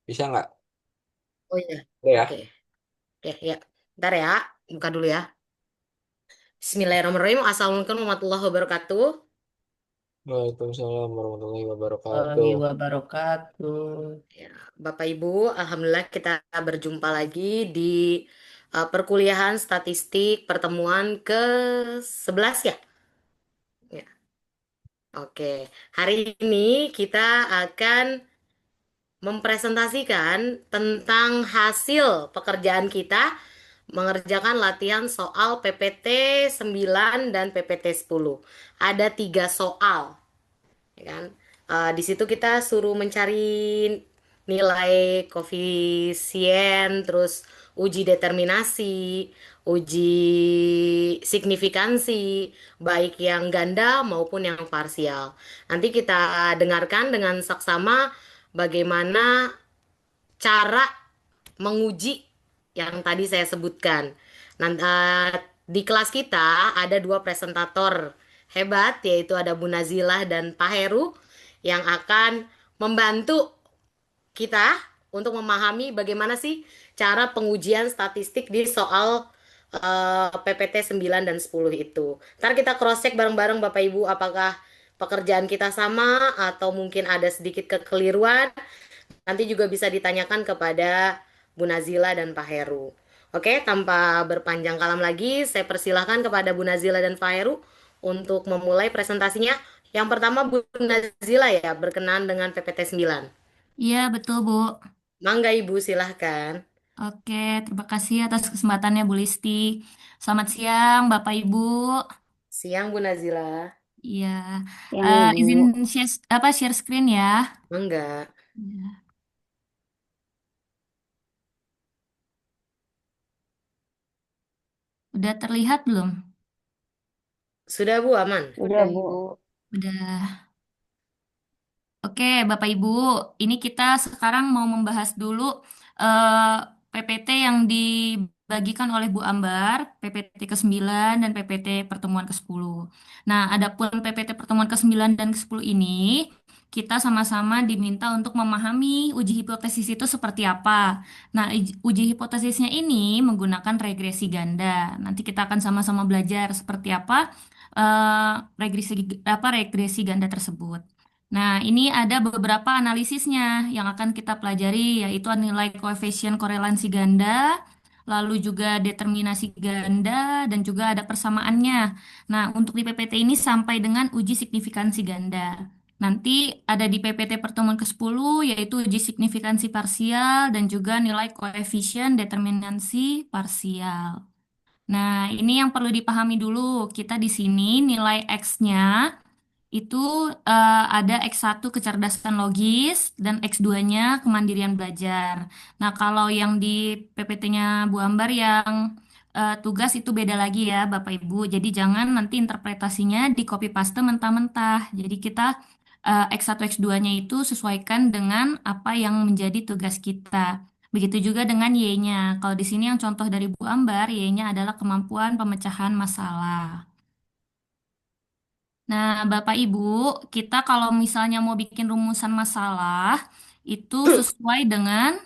Bisa nggak? Oh iya, Udah ya. oke. Oke, ya. Ntar ya, buka dulu ya. Bismillahirrahmanirrahim. Assalamualaikum warahmatullahi wabarakatuh. Waalaikumsalam warahmatullahi wabarakatuh. Warahmatullahi wabarakatuh. Ya, Bapak Ibu, Alhamdulillah kita berjumpa lagi di perkuliahan statistik pertemuan ke-11 ya. Ya, oke. Hari ini kita akan mempresentasikan tentang hasil pekerjaan kita mengerjakan latihan soal PPT 9 dan PPT 10. Ada 3 soal, ya kan? Di situ kita suruh mencari nilai koefisien, terus uji determinasi, uji signifikansi, baik yang ganda maupun yang parsial. Nanti kita dengarkan dengan saksama bagaimana cara menguji yang tadi saya sebutkan. Nanti di kelas kita ada 2 presentator hebat, yaitu ada Bu Nazilah dan Pak Heru yang akan membantu kita untuk memahami bagaimana sih cara pengujian statistik di soal PPT 9 dan 10 itu. Ntar kita cross check bareng-bareng Bapak Ibu apakah pekerjaan kita sama atau mungkin ada sedikit kekeliruan. Nanti juga bisa ditanyakan kepada Bu Nazila dan Pak Heru. Oke, tanpa berpanjang kalam lagi, saya persilahkan kepada Bu Nazila dan Pak Heru untuk memulai presentasinya. Yang pertama Bu Nazila ya, berkenan dengan PPT 9. Iya, betul, Bu. Mangga Ibu, silahkan. Oke, terima kasih atas kesempatannya, Bu Listi. Selamat siang, Bapak Ibu. Siang Bu Nazila. Iya, Yang izin Ibu. share screen ya. Mangga. Iya. Udah terlihat belum? Sudah Bu, aman? Sudah, Sudah, Bu. Ibu. Udah. Oke, Bapak Ibu, ini kita sekarang mau membahas dulu eh, PPT yang dibagikan oleh Bu Ambar, PPT ke-9 dan PPT pertemuan ke-10. Nah, adapun PPT pertemuan ke-9 dan ke-10 ini, kita sama-sama diminta untuk memahami uji hipotesis itu seperti apa. Nah, uji hipotesisnya ini menggunakan regresi ganda. Nanti kita akan sama-sama belajar seperti apa regresi ganda tersebut. Nah, ini ada beberapa analisisnya yang akan kita pelajari, yaitu nilai koefisien korelasi ganda, lalu juga determinasi ganda, dan juga ada persamaannya. Nah, untuk di PPT ini sampai dengan uji signifikansi ganda. Nanti ada di PPT pertemuan ke-10, yaitu uji signifikansi parsial dan juga nilai koefisien determinansi parsial. Nah, ini yang perlu dipahami dulu. Kita di sini nilai X-nya itu ada X1 kecerdasan logis dan X2-nya kemandirian belajar. Nah, kalau yang di PPT-nya Bu Ambar yang tugas itu beda lagi ya, Bapak Ibu. Jadi jangan nanti interpretasinya di copy paste mentah-mentah. Jadi kita X1 X2-nya itu sesuaikan dengan apa yang menjadi tugas kita. Begitu juga dengan Y-nya. Kalau di sini yang contoh dari Bu Ambar, Y-nya adalah kemampuan pemecahan masalah. Nah, Bapak Ibu, kita kalau misalnya mau bikin rumusan masalah, itu sesuai dengan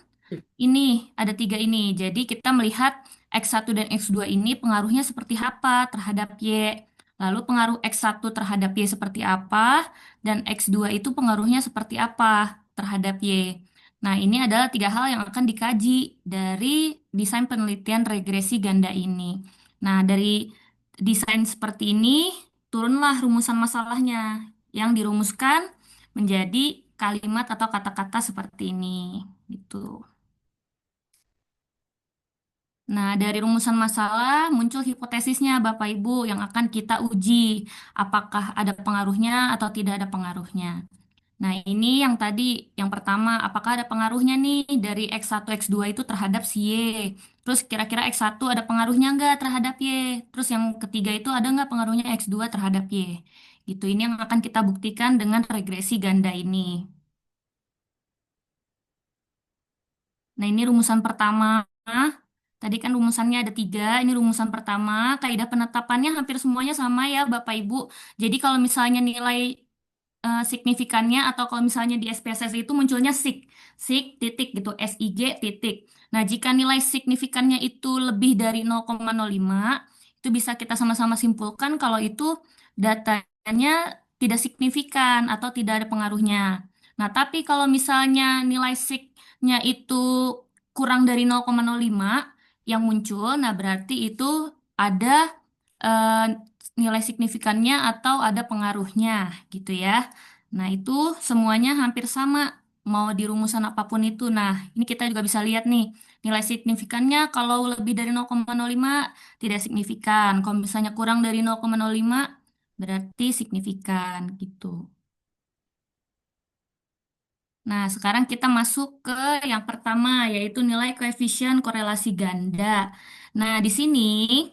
ini, ada 3 ini. Jadi kita melihat X1 dan X2 ini pengaruhnya seperti apa terhadap Y. Lalu pengaruh X1 terhadap Y seperti apa, dan X2 itu pengaruhnya seperti apa terhadap Y. Nah, ini adalah 3 hal yang akan dikaji dari desain penelitian regresi ganda ini. Nah, dari desain seperti ini, turunlah rumusan masalahnya yang dirumuskan menjadi kalimat atau kata-kata seperti ini. Gitu. Nah, dari rumusan masalah muncul hipotesisnya Bapak Ibu yang akan kita uji apakah ada pengaruhnya atau tidak ada pengaruhnya. Nah, ini yang tadi, yang pertama, apakah ada pengaruhnya nih dari X1, X2 itu terhadap si Y? Terus kira-kira X1 ada pengaruhnya nggak terhadap Y? Terus yang ketiga itu ada nggak pengaruhnya X2 terhadap Y? Gitu, ini yang akan kita buktikan dengan regresi ganda ini. Nah, ini rumusan pertama. Tadi kan rumusannya ada 3. Ini rumusan pertama. Kaidah penetapannya hampir semuanya sama ya, Bapak Ibu. Jadi kalau misalnya nilai signifikannya atau kalau misalnya di SPSS itu munculnya sig titik gitu, SIG titik. Nah, jika nilai signifikannya itu lebih dari 0,05, itu bisa kita sama-sama simpulkan kalau itu datanya tidak signifikan atau tidak ada pengaruhnya. Nah, tapi kalau misalnya nilai signya itu kurang dari 0,05 yang muncul, nah berarti itu ada eh, nilai signifikannya atau ada pengaruhnya gitu ya. Nah, itu semuanya hampir sama mau di rumusan apapun itu. Nah, ini kita juga bisa lihat nih, nilai signifikannya kalau lebih dari 0,05 tidak signifikan. Kalau misalnya kurang dari 0,05 berarti signifikan gitu. Nah, sekarang kita masuk ke yang pertama, yaitu nilai koefisien korelasi ganda. Nah, di sini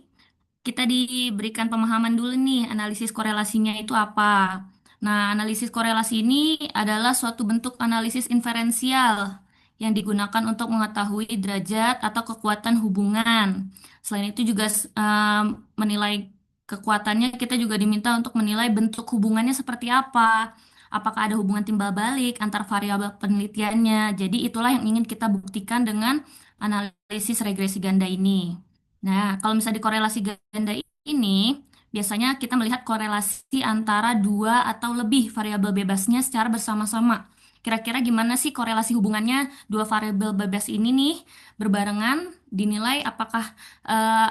kita diberikan pemahaman dulu nih, analisis korelasinya itu apa. Nah, analisis korelasi ini adalah suatu bentuk analisis inferensial yang digunakan untuk mengetahui derajat atau kekuatan hubungan. Selain itu juga menilai kekuatannya, kita juga diminta untuk menilai bentuk hubungannya seperti apa. Apakah ada hubungan timbal balik antar variabel penelitiannya. Jadi itulah yang ingin kita buktikan dengan analisis regresi ganda ini. Nah, kalau misalnya di korelasi ganda ini, biasanya kita melihat korelasi antara dua atau lebih variabel bebasnya secara bersama-sama. Kira-kira gimana sih korelasi hubungannya dua variabel bebas ini nih berbarengan dinilai apakah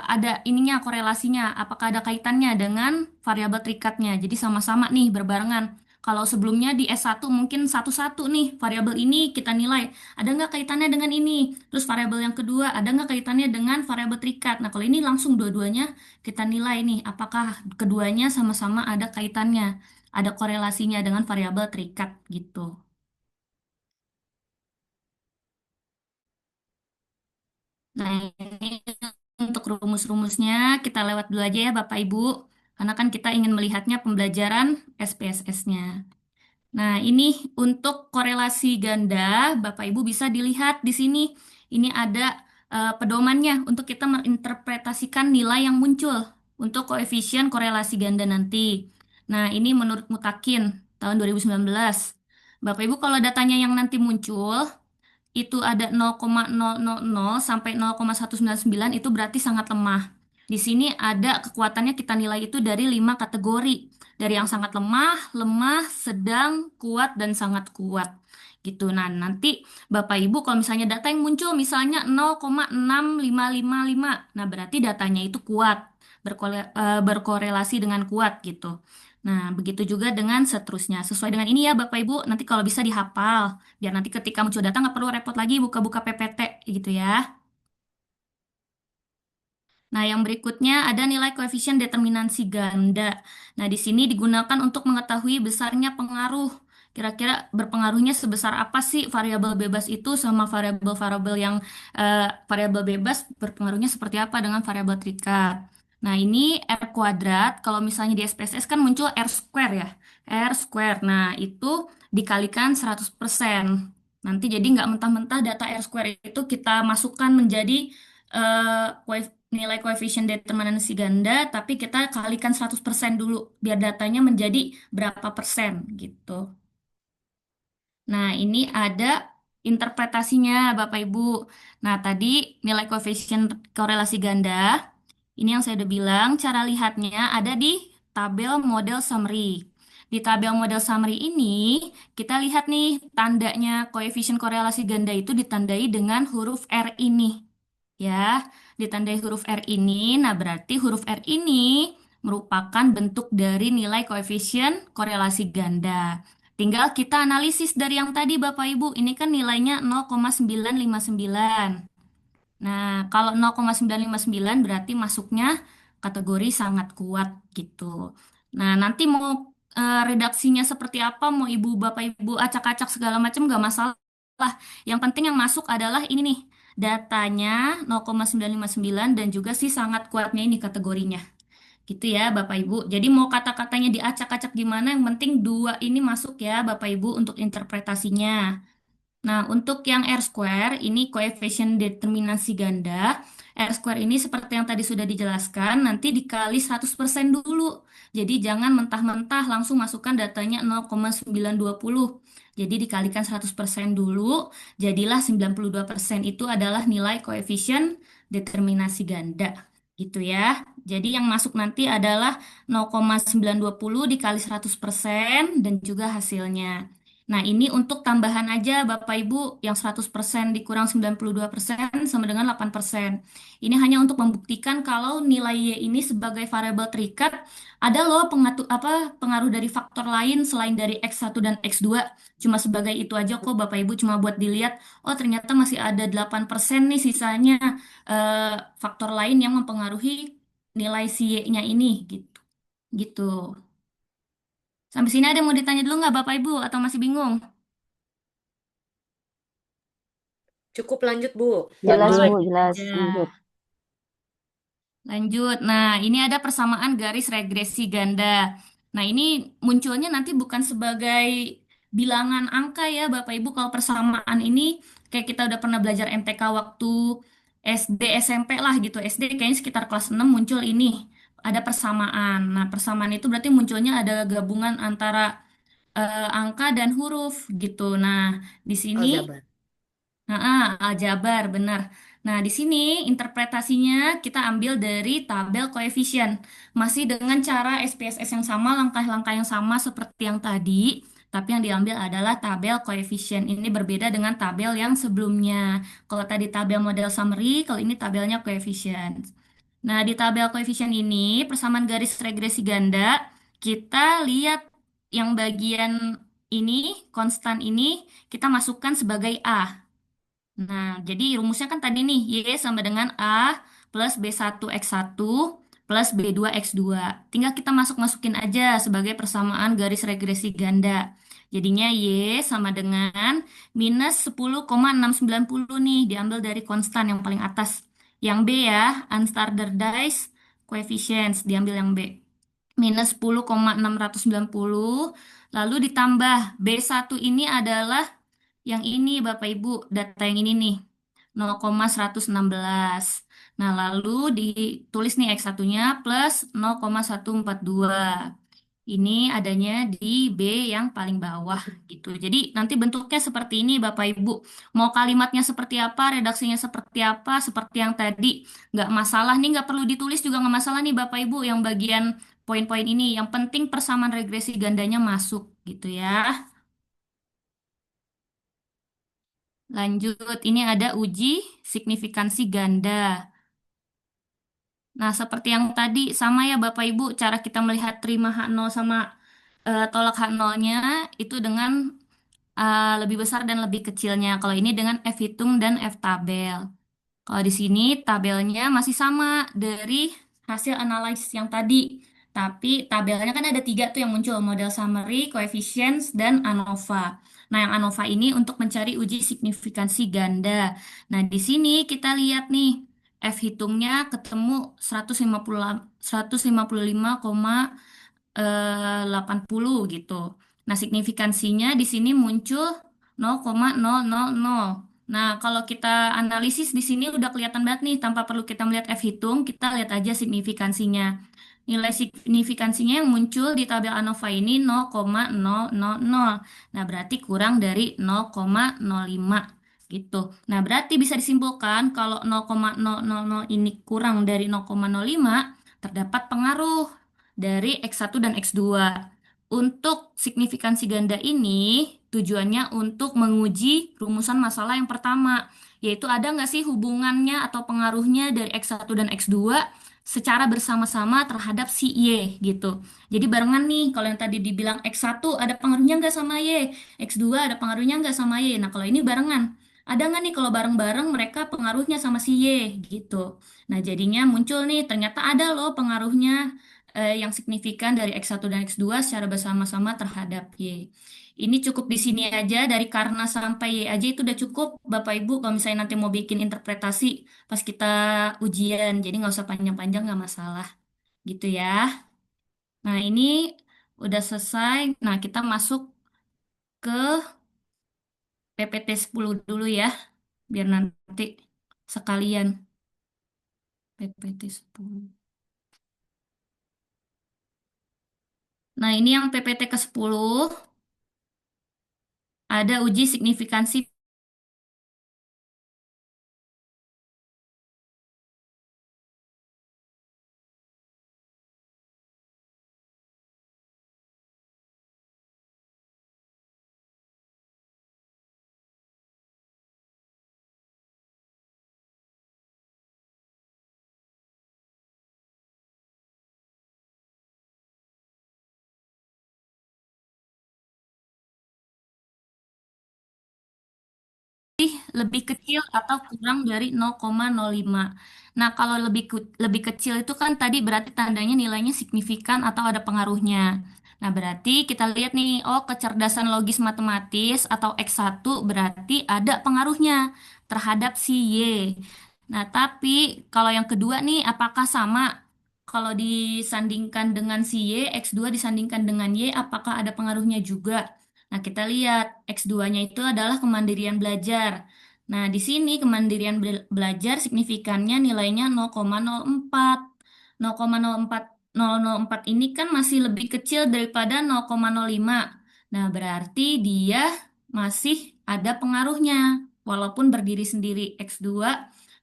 ada ininya korelasinya, apakah ada kaitannya dengan variabel terikatnya. Jadi sama-sama nih berbarengan. Kalau sebelumnya di S1 mungkin satu-satu nih variabel ini kita nilai. Ada nggak kaitannya dengan ini? Terus variabel yang kedua, ada nggak kaitannya dengan variabel terikat? Nah, kalau ini langsung dua-duanya kita nilai nih, apakah keduanya sama-sama ada kaitannya, ada korelasinya dengan variabel terikat gitu. Nah, ini untuk rumus-rumusnya kita lewat dulu aja ya Bapak Ibu, karena kan kita ingin melihatnya pembelajaran SPSS-nya. Nah, ini untuk korelasi ganda, Bapak Ibu bisa dilihat di sini. Ini ada pedomannya untuk kita menginterpretasikan nilai yang muncul untuk koefisien korelasi ganda nanti. Nah, ini menurut Mutakin tahun 2019. Bapak Ibu kalau datanya yang nanti muncul itu ada 0,000 sampai 0,199 itu berarti sangat lemah. Di sini ada kekuatannya kita nilai itu dari 5 kategori. Dari yang sangat lemah, lemah, sedang, kuat, dan sangat kuat. Gitu. Nah, nanti Bapak Ibu kalau misalnya data yang muncul misalnya 0,6555. Nah, berarti datanya itu kuat, berkorelasi dengan kuat gitu. Nah, begitu juga dengan seterusnya. Sesuai dengan ini ya Bapak Ibu, nanti kalau bisa dihafal. Biar nanti ketika muncul data nggak perlu repot lagi buka-buka PPT gitu ya. Nah, yang berikutnya ada nilai koefisien determinansi ganda. Nah, di sini digunakan untuk mengetahui besarnya pengaruh. Kira-kira berpengaruhnya sebesar apa sih variabel bebas itu sama variabel-variabel yang variabel bebas berpengaruhnya seperti apa dengan variabel terikat. Nah, ini R kuadrat. Kalau misalnya di SPSS kan muncul R square ya. R square. Nah, itu dikalikan 100%. Nanti jadi nggak mentah-mentah data R square itu kita masukkan menjadi nilai koefisien determinansi ganda, tapi kita kalikan 100% dulu, biar datanya menjadi berapa persen gitu. Nah, ini ada interpretasinya, Bapak Ibu. Nah, tadi nilai koefisien korelasi ganda, ini yang saya udah bilang, cara lihatnya ada di tabel model summary. Di tabel model summary ini, kita lihat nih, tandanya koefisien korelasi ganda itu ditandai dengan huruf R ini. Ya, ditandai huruf R ini, nah berarti huruf R ini merupakan bentuk dari nilai koefisien korelasi ganda. Tinggal kita analisis dari yang tadi Bapak Ibu, ini kan nilainya 0,959. Nah, kalau 0,959 berarti masuknya kategori sangat kuat gitu. Nah, nanti mau redaksinya seperti apa, mau Ibu Bapak Ibu acak-acak segala macam nggak masalah. Yang penting yang masuk adalah ini nih, datanya 0,959 dan juga si sangat kuatnya ini kategorinya. Gitu ya Bapak Ibu. Jadi mau kata-katanya diacak-acak gimana, yang penting dua ini masuk ya Bapak Ibu untuk interpretasinya. Nah, untuk yang R square, ini koefisien determinasi ganda. R square ini seperti yang tadi sudah dijelaskan, nanti dikali 100% dulu. Jadi jangan mentah-mentah langsung masukkan datanya 0,920. Jadi dikalikan 100% dulu, jadilah 92% itu adalah nilai koefisien determinasi ganda. Gitu ya. Jadi yang masuk nanti adalah 0,920 dikali 100% dan juga hasilnya. Nah, ini untuk tambahan aja Bapak Ibu yang 100% dikurang 92% sama dengan 8%. Ini hanya untuk membuktikan kalau nilai Y ini sebagai variabel terikat ada loh pengaruh dari faktor lain selain dari X1 dan X2. Cuma sebagai itu aja kok Bapak Ibu, cuma buat dilihat, oh ternyata masih ada 8% nih sisanya faktor lain yang mempengaruhi nilai si Y-nya ini gitu. Gitu. Sampai sini ada yang mau ditanya dulu nggak Bapak Ibu atau masih bingung? Cukup lanjut, Bu. Jelas Oh, Bu, Lanjut. lanjut jelas. aja. Lanjut. Lanjut. Nah, ini ada persamaan garis regresi ganda. Nah, ini munculnya nanti bukan sebagai bilangan angka ya, Bapak Ibu. Kalau persamaan ini kayak kita udah pernah belajar MTK waktu SD, SMP lah gitu. SD kayaknya sekitar kelas 6 muncul ini. Ada persamaan. Nah, persamaan itu berarti munculnya ada gabungan antara angka dan huruf gitu. Nah, di sini Aljabar. aljabar, benar. Nah, di sini interpretasinya kita ambil dari tabel koefisien. Masih dengan cara SPSS yang sama, langkah-langkah yang sama seperti yang tadi, tapi yang diambil adalah tabel koefisien. Ini berbeda dengan tabel yang sebelumnya. Kalau tadi tabel model summary, kalau ini tabelnya koefisien. Nah, di tabel koefisien ini, persamaan garis regresi ganda, kita lihat yang bagian ini, konstan ini, kita masukkan sebagai A. Nah, jadi rumusnya kan tadi nih, Y sama dengan A plus B1X1 plus B2X2. Tinggal kita masuk-masukin aja sebagai persamaan garis regresi ganda. Jadinya Y sama dengan minus 10,690 nih, diambil dari konstan yang paling atas. Yang B ya, unstandardized coefficients, diambil yang B. Minus 10,690, lalu ditambah B1 ini adalah yang ini Bapak Ibu, data yang ini nih, 0,116. Nah, lalu ditulis nih X1-nya plus 0,142. Ini adanya di B yang paling bawah gitu. Jadi nanti bentuknya seperti ini Bapak Ibu. Mau kalimatnya seperti apa, redaksinya seperti apa, seperti yang tadi. Nggak masalah nih, nggak perlu ditulis juga nggak masalah nih Bapak Ibu yang bagian poin-poin ini. Yang penting persamaan regresi gandanya masuk gitu ya. Lanjut, ini ada uji signifikansi ganda. Nah, seperti yang tadi, sama ya Bapak Ibu, cara kita melihat terima H0 sama tolak H0-nya itu dengan lebih besar dan lebih kecilnya. Kalau ini dengan F hitung dan F tabel. Kalau di sini tabelnya masih sama dari hasil analisis yang tadi. Tapi tabelnya kan ada tiga tuh yang muncul, model summary, coefficients, dan ANOVA. Nah, yang ANOVA ini untuk mencari uji signifikansi ganda. Nah, di sini kita lihat nih, F hitungnya ketemu 155,80 gitu. Nah, signifikansinya di sini muncul 0,000. Nah, kalau kita analisis di sini udah kelihatan banget nih, tanpa perlu kita melihat F hitung, kita lihat aja signifikansinya. Nilai signifikansinya yang muncul di tabel ANOVA ini 0,000. Nah, berarti kurang dari 0,05 gitu. Nah, berarti bisa disimpulkan kalau 0,000 ini kurang dari 0,05, terdapat pengaruh dari X1 dan X2. Untuk signifikansi ganda ini tujuannya untuk menguji rumusan masalah yang pertama, yaitu ada nggak sih hubungannya atau pengaruhnya dari X1 dan X2 secara bersama-sama terhadap si Y gitu. Jadi barengan nih, kalau yang tadi dibilang X1 ada pengaruhnya nggak sama Y, X2 ada pengaruhnya nggak sama Y. Nah, kalau ini barengan. Ada nggak nih kalau bareng-bareng mereka pengaruhnya sama si Y gitu. Nah, jadinya muncul nih, ternyata ada loh pengaruhnya yang signifikan dari X1 dan X2 secara bersama-sama terhadap Y. Ini cukup di sini aja, dari karena sampai Y aja itu udah cukup, Bapak Ibu, kalau misalnya nanti mau bikin interpretasi pas kita ujian, jadi nggak usah panjang-panjang, nggak masalah, gitu ya. Nah, ini udah selesai. Nah, kita masuk ke PPT 10 dulu ya, biar nanti sekalian. PPT 10. Nah, ini yang PPT ke-10 ada uji signifikansi. Lebih kecil atau kurang dari 0,05. Nah, kalau lebih kecil itu kan tadi berarti tandanya nilainya signifikan atau ada pengaruhnya. Nah, berarti kita lihat nih, oh kecerdasan logis matematis atau X1 berarti ada pengaruhnya terhadap si Y. Nah, tapi kalau yang kedua nih, apakah sama? Kalau disandingkan dengan si Y, X2 disandingkan dengan Y, apakah ada pengaruhnya juga? Nah, kita lihat X2-nya itu adalah kemandirian belajar. Nah, di sini kemandirian belajar signifikannya nilainya 0,04. 0,04 0,04 ini kan masih lebih kecil daripada 0,05. Nah, berarti dia masih ada pengaruhnya walaupun berdiri sendiri X2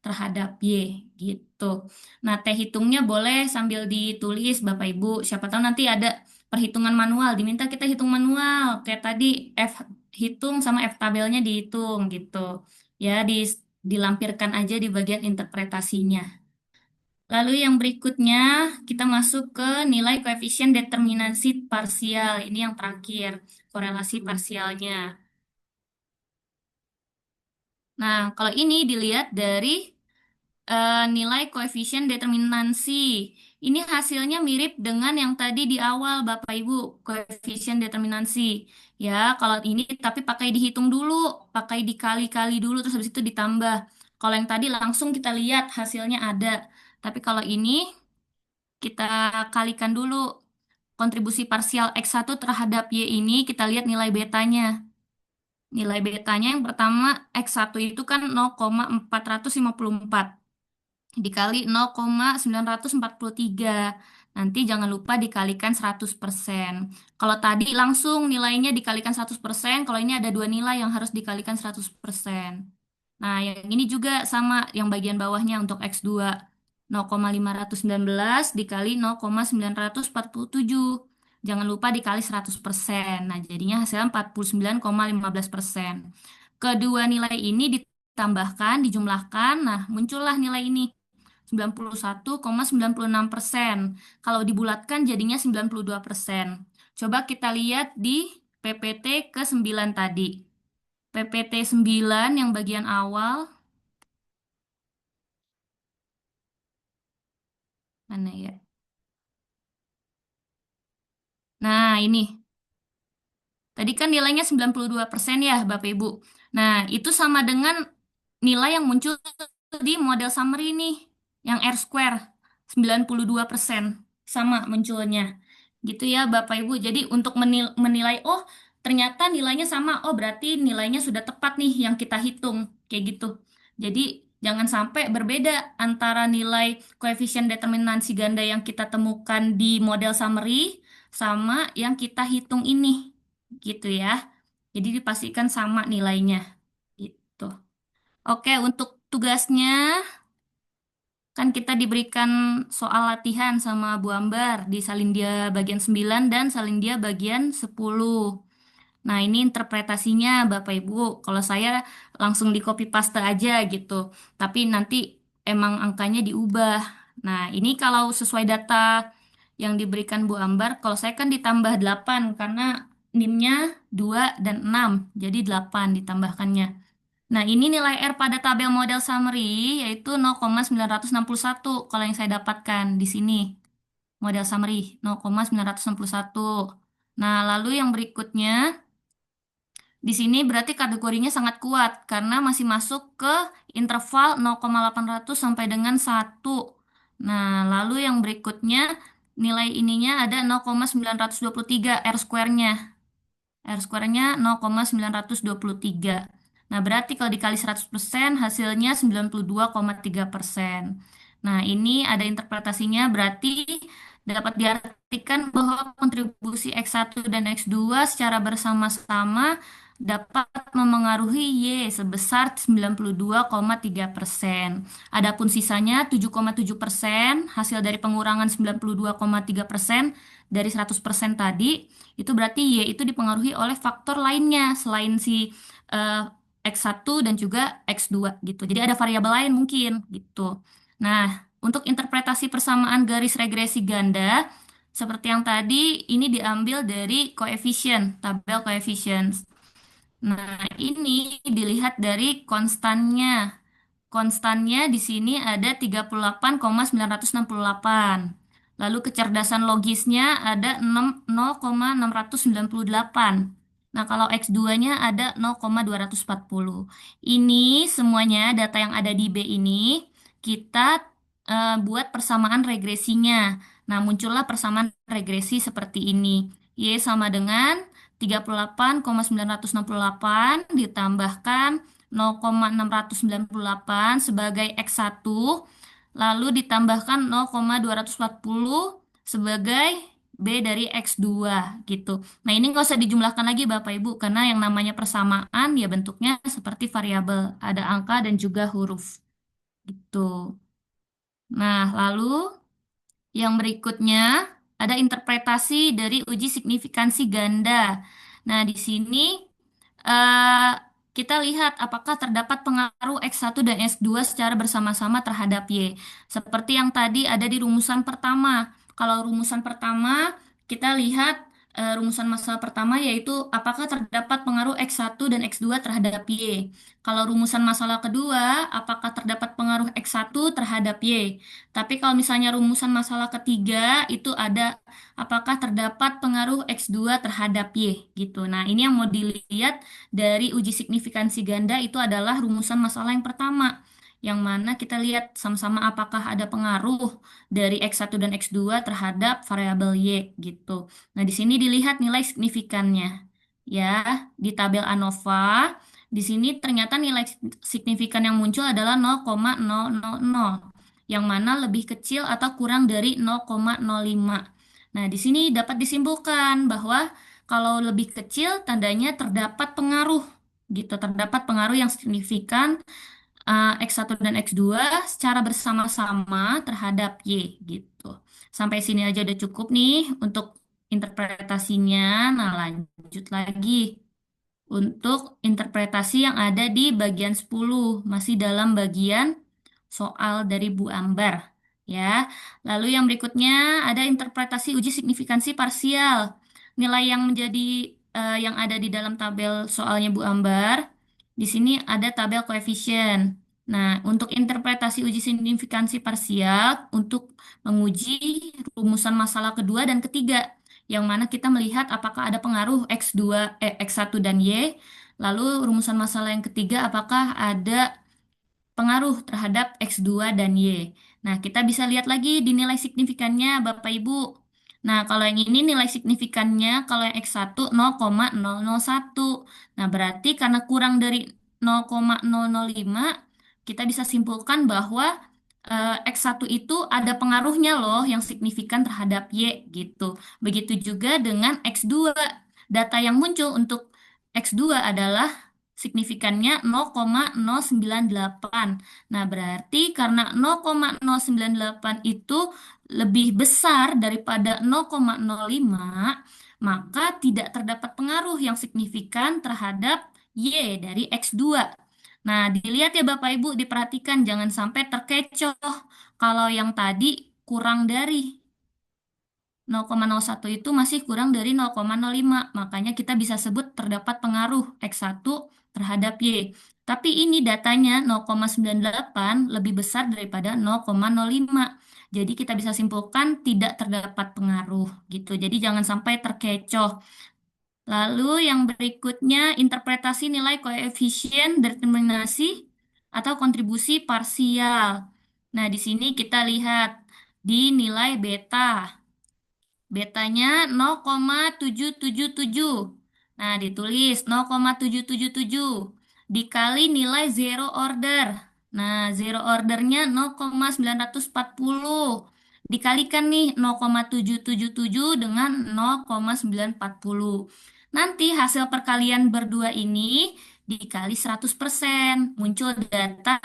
terhadap Y gitu. Nah, teh hitungnya boleh sambil ditulis Bapak Ibu. Siapa tahu nanti ada perhitungan manual, diminta kita hitung manual. Kayak tadi F hitung sama F tabelnya dihitung gitu. Ya, dilampirkan aja di bagian interpretasinya. Lalu yang berikutnya kita masuk ke nilai koefisien determinasi parsial. Ini yang terakhir, korelasi parsialnya. Nah, kalau ini dilihat dari nilai koefisien determinansi. Ini hasilnya mirip dengan yang tadi di awal, Bapak Ibu, koefisien determinansi. Ya, kalau ini tapi pakai dihitung dulu, pakai dikali-kali dulu, terus habis itu ditambah. Kalau yang tadi langsung kita lihat hasilnya ada. Tapi kalau ini kita kalikan dulu kontribusi parsial X1 terhadap Y ini, kita lihat nilai betanya. Nilai betanya yang pertama X1 itu kan 0,454 dikali 0,943. Nanti jangan lupa dikalikan 100%. Kalau tadi langsung nilainya dikalikan 100%, kalau ini ada dua nilai yang harus dikalikan 100%. Nah, yang ini juga sama yang bagian bawahnya untuk X2. 0,519 dikali 0,947. Jangan lupa dikali 100%. Nah, jadinya hasilnya 49,15%. Kedua nilai ini ditambahkan, dijumlahkan, nah muncullah nilai ini. 91,96%. Kalau dibulatkan jadinya 92%. Coba kita lihat di PPT ke-9 tadi. PPT 9 yang bagian awal, mana ya? Nah, ini. Tadi kan nilainya 92% ya, Bapak Ibu. Nah, itu sama dengan nilai yang muncul di model summary nih, yang R square, 92%. Sama munculnya. Gitu ya, Bapak Ibu. Jadi untuk menilai, oh ternyata nilainya sama, oh berarti nilainya sudah tepat nih yang kita hitung. Kayak gitu. Jadi jangan sampai berbeda antara nilai koefisien determinansi ganda yang kita temukan di model summary sama yang kita hitung ini gitu ya. Jadi dipastikan sama nilainya gitu. Oke, untuk tugasnya kan kita diberikan soal latihan sama Bu Ambar di Salindia bagian 9 dan Salindia bagian 10. Nah, ini interpretasinya Bapak Ibu. Kalau saya langsung di copy paste aja gitu. Tapi nanti emang angkanya diubah. Nah, ini kalau sesuai data yang diberikan Bu Ambar, kalau saya kan ditambah 8 karena NIM-nya 2 dan 6. Jadi 8 ditambahkannya. Nah, ini nilai R pada tabel model summary yaitu 0,961 kalau yang saya dapatkan di sini. Model summary 0,961. Nah, lalu yang berikutnya di sini berarti kategorinya sangat kuat karena masih masuk ke interval 0,800 sampai dengan 1. Nah, lalu yang berikutnya nilai ininya ada 0,923 R square-nya. R square-nya 0,923. Nah, berarti kalau dikali 100% hasilnya 92,3%. Nah, ini ada interpretasinya berarti dapat diartikan bahwa kontribusi X1 dan X2 secara bersama-sama dapat memengaruhi Y sebesar 92,3%. Adapun sisanya 7,7% hasil dari pengurangan 92,3% dari 100% tadi, itu berarti Y itu dipengaruhi oleh faktor lainnya selain si eh, X1 dan juga X2 gitu. Jadi ada variabel lain mungkin gitu. Nah, untuk interpretasi persamaan garis regresi ganda, seperti yang tadi, ini diambil dari koefisien, tabel koefisien. Nah, ini dilihat dari konstannya. Konstannya di sini ada 38,968. Lalu kecerdasan logisnya ada 0,698. Nah, kalau X2-nya ada 0,240. Ini semuanya data yang ada di B ini kita buat persamaan regresinya. Nah, muncullah persamaan regresi seperti ini. Y sama dengan 38,968 ditambahkan 0,698 sebagai X1, lalu ditambahkan 0,240 sebagai B dari X2 gitu. Nah, ini nggak usah dijumlahkan lagi Bapak Ibu, karena yang namanya persamaan ya bentuknya seperti variabel, ada angka dan juga huruf gitu. Nah, lalu yang berikutnya ada interpretasi dari uji signifikansi ganda. Nah, di sini eh, kita lihat apakah terdapat pengaruh X1 dan X2 secara bersama-sama terhadap Y. Seperti yang tadi ada di rumusan pertama. Kalau rumusan pertama, kita lihat rumusan masalah pertama yaitu apakah terdapat pengaruh X1 dan X2 terhadap Y. Kalau rumusan masalah kedua, apakah terdapat pengaruh X1 terhadap Y. Tapi kalau misalnya rumusan masalah ketiga itu ada apakah terdapat pengaruh X2 terhadap Y gitu. Nah, ini yang mau dilihat dari uji signifikansi ganda itu adalah rumusan masalah yang pertama. Yang mana kita lihat sama-sama apakah ada pengaruh dari X1 dan X2 terhadap variabel Y gitu. Nah, di sini dilihat nilai signifikannya. Ya, di tabel ANOVA, di sini ternyata nilai signifikan yang muncul adalah 0,000 yang mana lebih kecil atau kurang dari 0,05. Nah, di sini dapat disimpulkan bahwa kalau lebih kecil tandanya terdapat pengaruh gitu, terdapat pengaruh yang signifikan X1 dan X2 secara bersama-sama terhadap Y gitu. Sampai sini aja udah cukup nih untuk interpretasinya. Nah, lanjut lagi untuk interpretasi yang ada di bagian 10, masih dalam bagian soal dari Bu Ambar. Ya, lalu yang berikutnya ada interpretasi uji signifikansi parsial. Nilai yang menjadi yang ada di dalam tabel soalnya Bu Ambar, di sini ada tabel koefisien. Nah, untuk interpretasi uji signifikansi parsial untuk menguji rumusan masalah kedua dan ketiga yang mana kita melihat apakah ada pengaruh X1 dan Y. Lalu rumusan masalah yang ketiga apakah ada pengaruh terhadap X2 dan Y. Nah, kita bisa lihat lagi di nilai signifikannya Bapak Ibu. Nah, kalau yang ini nilai signifikannya kalau yang X1 0,001. Nah, berarti karena kurang dari 0,005, kita bisa simpulkan bahwa X1 itu ada pengaruhnya loh yang signifikan terhadap Y gitu. Begitu juga dengan X2. Data yang muncul untuk X2 adalah signifikannya 0,098. Nah, berarti karena 0,098 itu lebih besar daripada 0,05, maka tidak terdapat pengaruh yang signifikan terhadap Y dari X2. Nah, dilihat ya Bapak Ibu, diperhatikan jangan sampai terkecoh kalau yang tadi kurang dari 0,01 itu masih kurang dari 0,05. Makanya kita bisa sebut terdapat pengaruh X1 terhadap Y. Tapi ini datanya 0,98 lebih besar daripada 0,05. Jadi kita bisa simpulkan tidak terdapat pengaruh gitu. Jadi jangan sampai terkecoh. Lalu yang berikutnya interpretasi nilai koefisien determinasi atau kontribusi parsial. Nah, di sini kita lihat di nilai beta. Betanya 0,777. Nah, ditulis 0,777 dikali nilai zero order. Nah, zero ordernya 0,940. Dikalikan nih 0,777 dengan 0,940. Nanti hasil perkalian berdua ini dikali 100%. Muncul data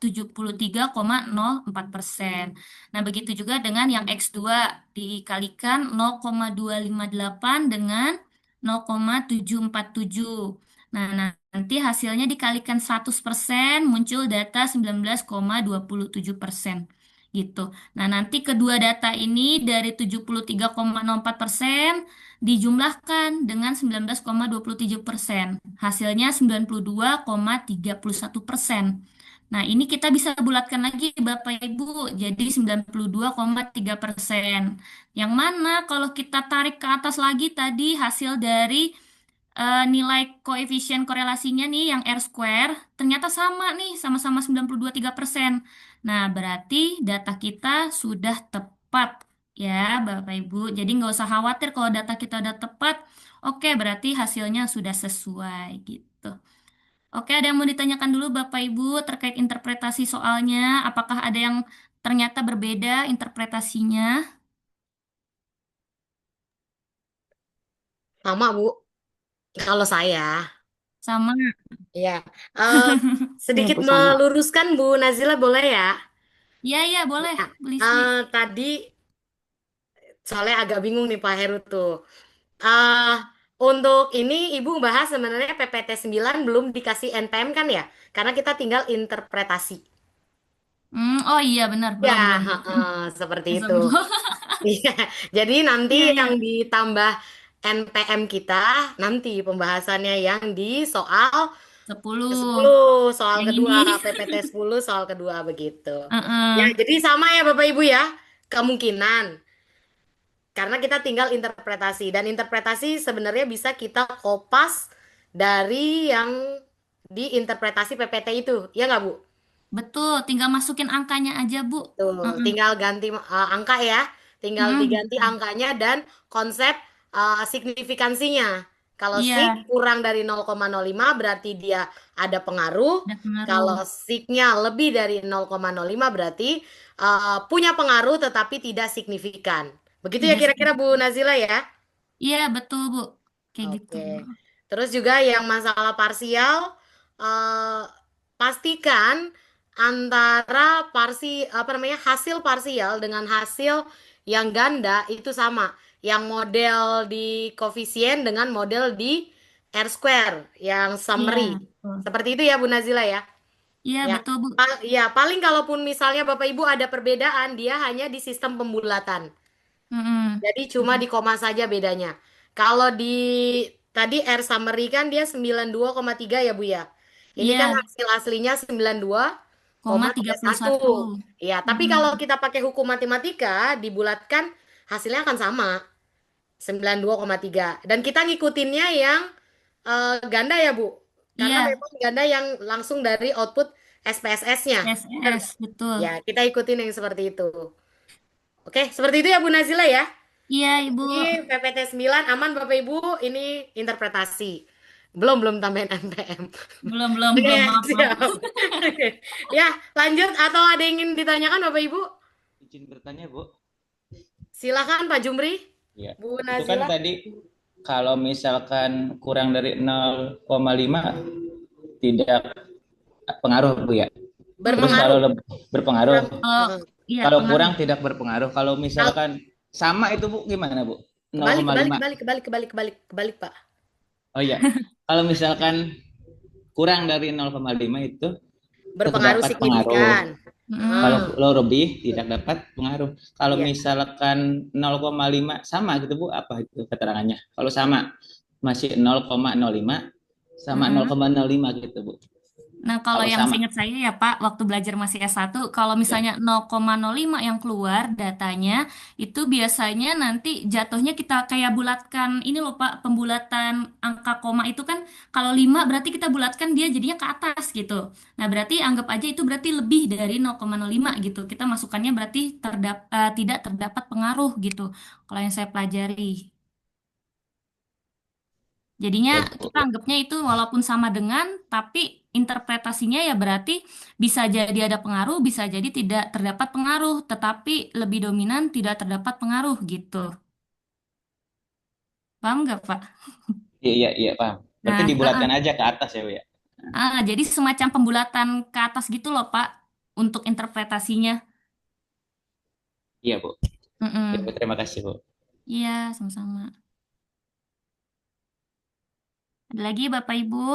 73,04%. Nah, begitu juga dengan yang X2 dikalikan 0,258 dengan 0,747. Nah, nanti hasilnya dikalikan 100% muncul data 19,27% gitu. Nah, nanti kedua data ini dari 73,04% dijumlahkan dengan 19,27%. Hasilnya 92,31%. Nah, ini kita bisa bulatkan lagi Bapak Ibu jadi 92,3%. Yang mana kalau kita tarik ke atas lagi tadi hasil dari nilai koefisien korelasinya nih yang R square ternyata sama nih, sama-sama 92,3%. Nah, berarti data kita sudah tepat ya Bapak Ibu. Jadi nggak usah khawatir kalau data kita udah tepat. Oke, berarti hasilnya sudah sesuai gitu. Oke, ada yang mau ditanyakan dulu Bapak Ibu terkait interpretasi soalnya? Apakah ada yang ternyata berbeda interpretasinya? Sama, Bu. Kalau saya, Sama. ya, eh, Iya, sedikit Bu, sama. meluruskan Bu Nazila boleh ya? Iya, iya, boleh, Ya, Bu Lisli. tadi soalnya agak bingung nih Pak Heru tuh. eh untuk ini Ibu bahas sebenarnya PPT 9 belum dikasih NPM kan ya? Karena kita tinggal interpretasi. Oh iya, benar, Ya, belum, belum, belum. heeh, seperti itu. Sebelum. Iya, jadi nanti Iya, yang iya. ditambah NPM kita, nanti pembahasannya yang di soal 10. ke-10, soal Yang kedua, ini. PPT 10 soal kedua begitu. Ya, Heeh. jadi sama ya Bapak Ibu ya, kemungkinan. Karena kita tinggal interpretasi, dan interpretasi sebenarnya bisa kita kopas dari yang diinterpretasi PPT itu, ya nggak Bu? Betul, tinggal masukin angkanya aja, Bu. Tuh, Heeh. tinggal ganti angka ya, tinggal diganti Betul. angkanya dan konsep signifikansinya. Kalau sig Iya, kurang dari 0,05 berarti dia ada pengaruh. ada pengaruh. Kalau signya lebih dari 0,05 berarti punya pengaruh tetapi tidak signifikan. Begitu ya Tidak kira-kira Bu signifikan. Nazila ya? Iya, betul, Bu. Kayak gitu. Oke. Terus juga yang masalah parsial, eh, pastikan antara apa namanya hasil parsial dengan hasil yang ganda itu sama. Yang model di koefisien dengan model di R square yang Iya, summary. betul. Seperti itu ya Bu Nazila ya. Iya, Ya. betul, Bu. Ya, paling kalaupun misalnya Bapak Ibu ada perbedaan, dia hanya di sistem pembulatan. Mm-mm. Jadi cuma di koma saja bedanya. Kalau di tadi R summary kan dia 92,3 ya Bu ya. Ini kan Iya, hasil aslinya sembilan dua koma koma tiga tiga puluh satu. satu. Ya, tapi Mm-mm. kalau kita pakai hukum matematika dibulatkan hasilnya akan sama 92,3. Dan kita ngikutinnya yang ganda ya Bu. Karena Iya, memang ganda yang langsung dari output SPSS-nya. Benar nggak? SS, betul. Ya, kita ikutin yang seperti itu. Oke, seperti itu ya Bu Nazila ya. Iya, Ibu. Ini PPT 9 aman Bapak Ibu, ini interpretasi. Belum tambahin NPM. Belum, belum, Oke, belum. Maaf, maaf. siap. Oke. Ya, lanjut atau ada yang ingin ditanyakan Bapak Ibu? Izin bertanya, Bu. Silakan Pak Jumri, Ya. Bu Itu kan Nazila. tadi kalau misalkan kurang dari 0,5 tidak pengaruh, Bu ya. Terus Mm-mm. kalau Berpengaruh. berpengaruh, Kurang. Kalau, Heeh. iya, kalau pengaruh. kurang tidak berpengaruh. Kalau Kal- misalkan sama itu, Bu, gimana, Bu? Kebalik, kebalik, 0,5. kebalik, kebalik, kebalik, kebalik, kebalik, Pak. Oh iya. Kalau misalkan kurang dari 0,5 itu Berpengaruh terdapat pengaruh. signifikan. Kalau Heeh. Mm-mm. lo lebih tidak dapat pengaruh. Kalau Iya. misalkan 0,5 sama gitu Bu, apa itu keterangannya? Kalau sama masih 0,05 sama Mm-mm. 0,05 gitu Bu. Nah, kalau Kalau yang sama seingat saya ya Pak, waktu belajar masih S1, kalau ya. misalnya 0,05 yang keluar datanya, itu biasanya nanti jatuhnya kita kayak bulatkan, ini loh Pak, pembulatan angka koma itu kan, kalau 5 berarti kita bulatkan dia jadinya ke atas gitu. Nah, berarti anggap aja itu berarti lebih dari 0,05 gitu. Kita masukannya berarti tidak terdapat pengaruh gitu, kalau yang saya pelajari. Jadinya Ya, kita Bu. anggapnya itu walaupun sama dengan, tapi interpretasinya ya berarti bisa jadi ada pengaruh, bisa jadi tidak terdapat pengaruh, tetapi lebih dominan tidak terdapat pengaruh gitu. Paham nggak, Pak? Iya, iya, iya, paham. Berarti Nah, dibulatkan aja ke atas ya, Bu ya. jadi semacam pembulatan ke atas gitu loh, Pak, untuk interpretasinya. Iya, Bu. Ya, Bu, Mm-mm. terima kasih, Bu. Iya, sama-sama. Ada lagi Bapak Ibu?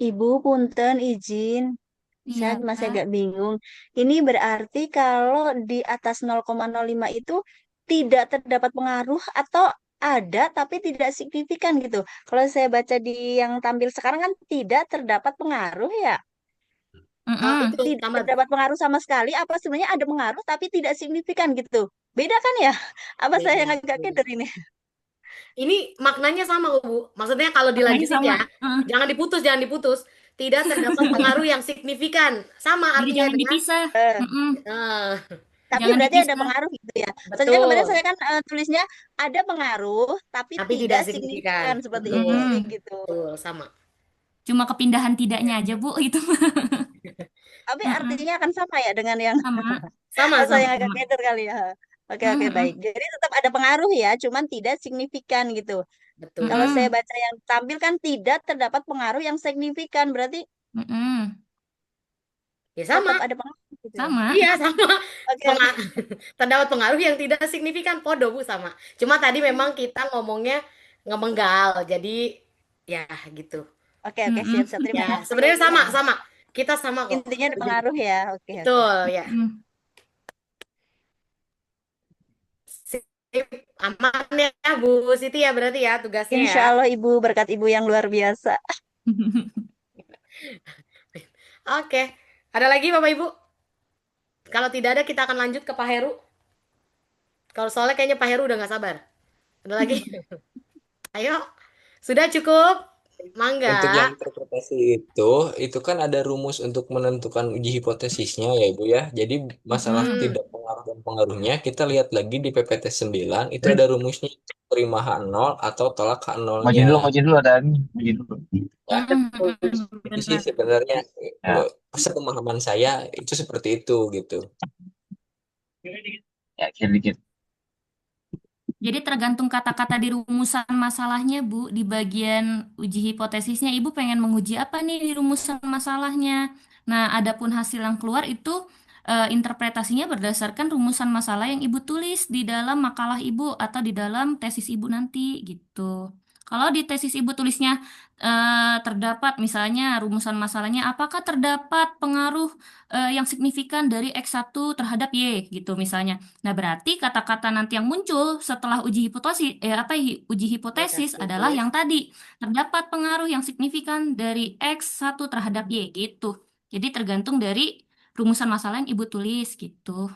Ibu, punten izin. Iya, Saya masih Kak. agak bingung. Ini berarti kalau di atas 0,05 itu tidak terdapat pengaruh atau ada tapi tidak signifikan gitu. Kalau saya baca di yang tampil sekarang kan tidak terdapat pengaruh ya. Mm-mm. Itu Tidak sama. terdapat pengaruh sama sekali. Apa sebenarnya ada pengaruh tapi tidak signifikan gitu. Beda kan ya? Apa saya yang Beda, agak beda. keder ini? Ini maknanya sama kok, Bu. Maksudnya kalau Maknanya dilanjutin sama. ya, jangan diputus, jangan diputus. Tidak terdapat pengaruh yang signifikan. Sama Jadi artinya jangan dengan dipisah. Eh, Mm-mm. eh, tapi Jangan berarti ada dipisah. pengaruh gitu ya. Soalnya kemarin betul, saya kan tulisnya ada pengaruh tapi tapi tidak tidak signifikan. signifikan seperti ini Betul, Mm-mm. gitu. betul, sama. Cuma kepindahan tidaknya aja, Bu, itu. Tapi Mm-mm. artinya akan sama ya dengan yang Sama. Sama, saya sama. yang agak Sama. keder kali ya. Oke, oke, baik. Mm-mm. Jadi tetap ada pengaruh ya, cuman tidak signifikan gitu. Kalau Betul. saya Mm-mm. baca yang tampil kan tidak terdapat pengaruh yang signifikan, berarti Mm-mm. Ya tetap sama. ada pengaruh gitu ya. Sama. Iya, sama. Oke, oke. Penga- Terdapat pengaruh yang tidak signifikan. Podo, Bu, sama. Cuma tadi memang kita ngomongnya ngemenggal. Jadi, ya gitu. Oke, oke, Mm-mm. siap, siap. Terima Ya, kasih sebenarnya ya. sama, sama. Kita sama kok. Intinya ada Jadi, pengaruh ya. Oke, oke. betul, ya. Mm. Sip, aman ya Bu Siti ya berarti ya tugasnya ya. Insya Allah Ibu berkat Ibu yang luar biasa. Oke. Ada lagi Bapak Ibu? Kalau tidak ada kita akan lanjut ke Pak Heru. Kalau soalnya kayaknya Pak Heru udah nggak sabar. Ada lagi? Ayo. Sudah cukup? Untuk Mangga. yang interpretasi itu kan ada rumus untuk menentukan uji hipotesisnya ya Ibu ya. Jadi masalah Mm-mm. Hmm. tidak pengaruh dan pengaruhnya kita lihat lagi di PPT 9 itu ada rumusnya terima H0 atau tolak Maju H0-nya. dulu, maju dulu ada ini. Maju dulu. Ya, Mm-mm. itu sih Benar. sebenarnya Ya. sepemahaman saya itu seperti itu gitu. Ya, dikit-dikit. Jadi tergantung kata-kata di rumusan masalahnya, Bu. Di bagian uji hipotesisnya, Ibu pengen menguji apa nih di rumusan masalahnya. Nah, adapun hasil yang keluar itu interpretasinya berdasarkan rumusan masalah yang Ibu tulis di dalam makalah Ibu atau di dalam tesis Ibu nanti, gitu. Kalau di tesis Ibu tulisnya terdapat misalnya rumusan masalahnya, apakah terdapat pengaruh yang signifikan dari X1 terhadap Y, gitu misalnya. Nah, berarti kata-kata nanti yang muncul setelah uji hipotesis, uji hipotesis adalah Hipotesis. yang tadi terdapat pengaruh yang signifikan dari X1 terhadap Y gitu. Jadi tergantung dari rumusan masalah yang Ibu tulis gitu.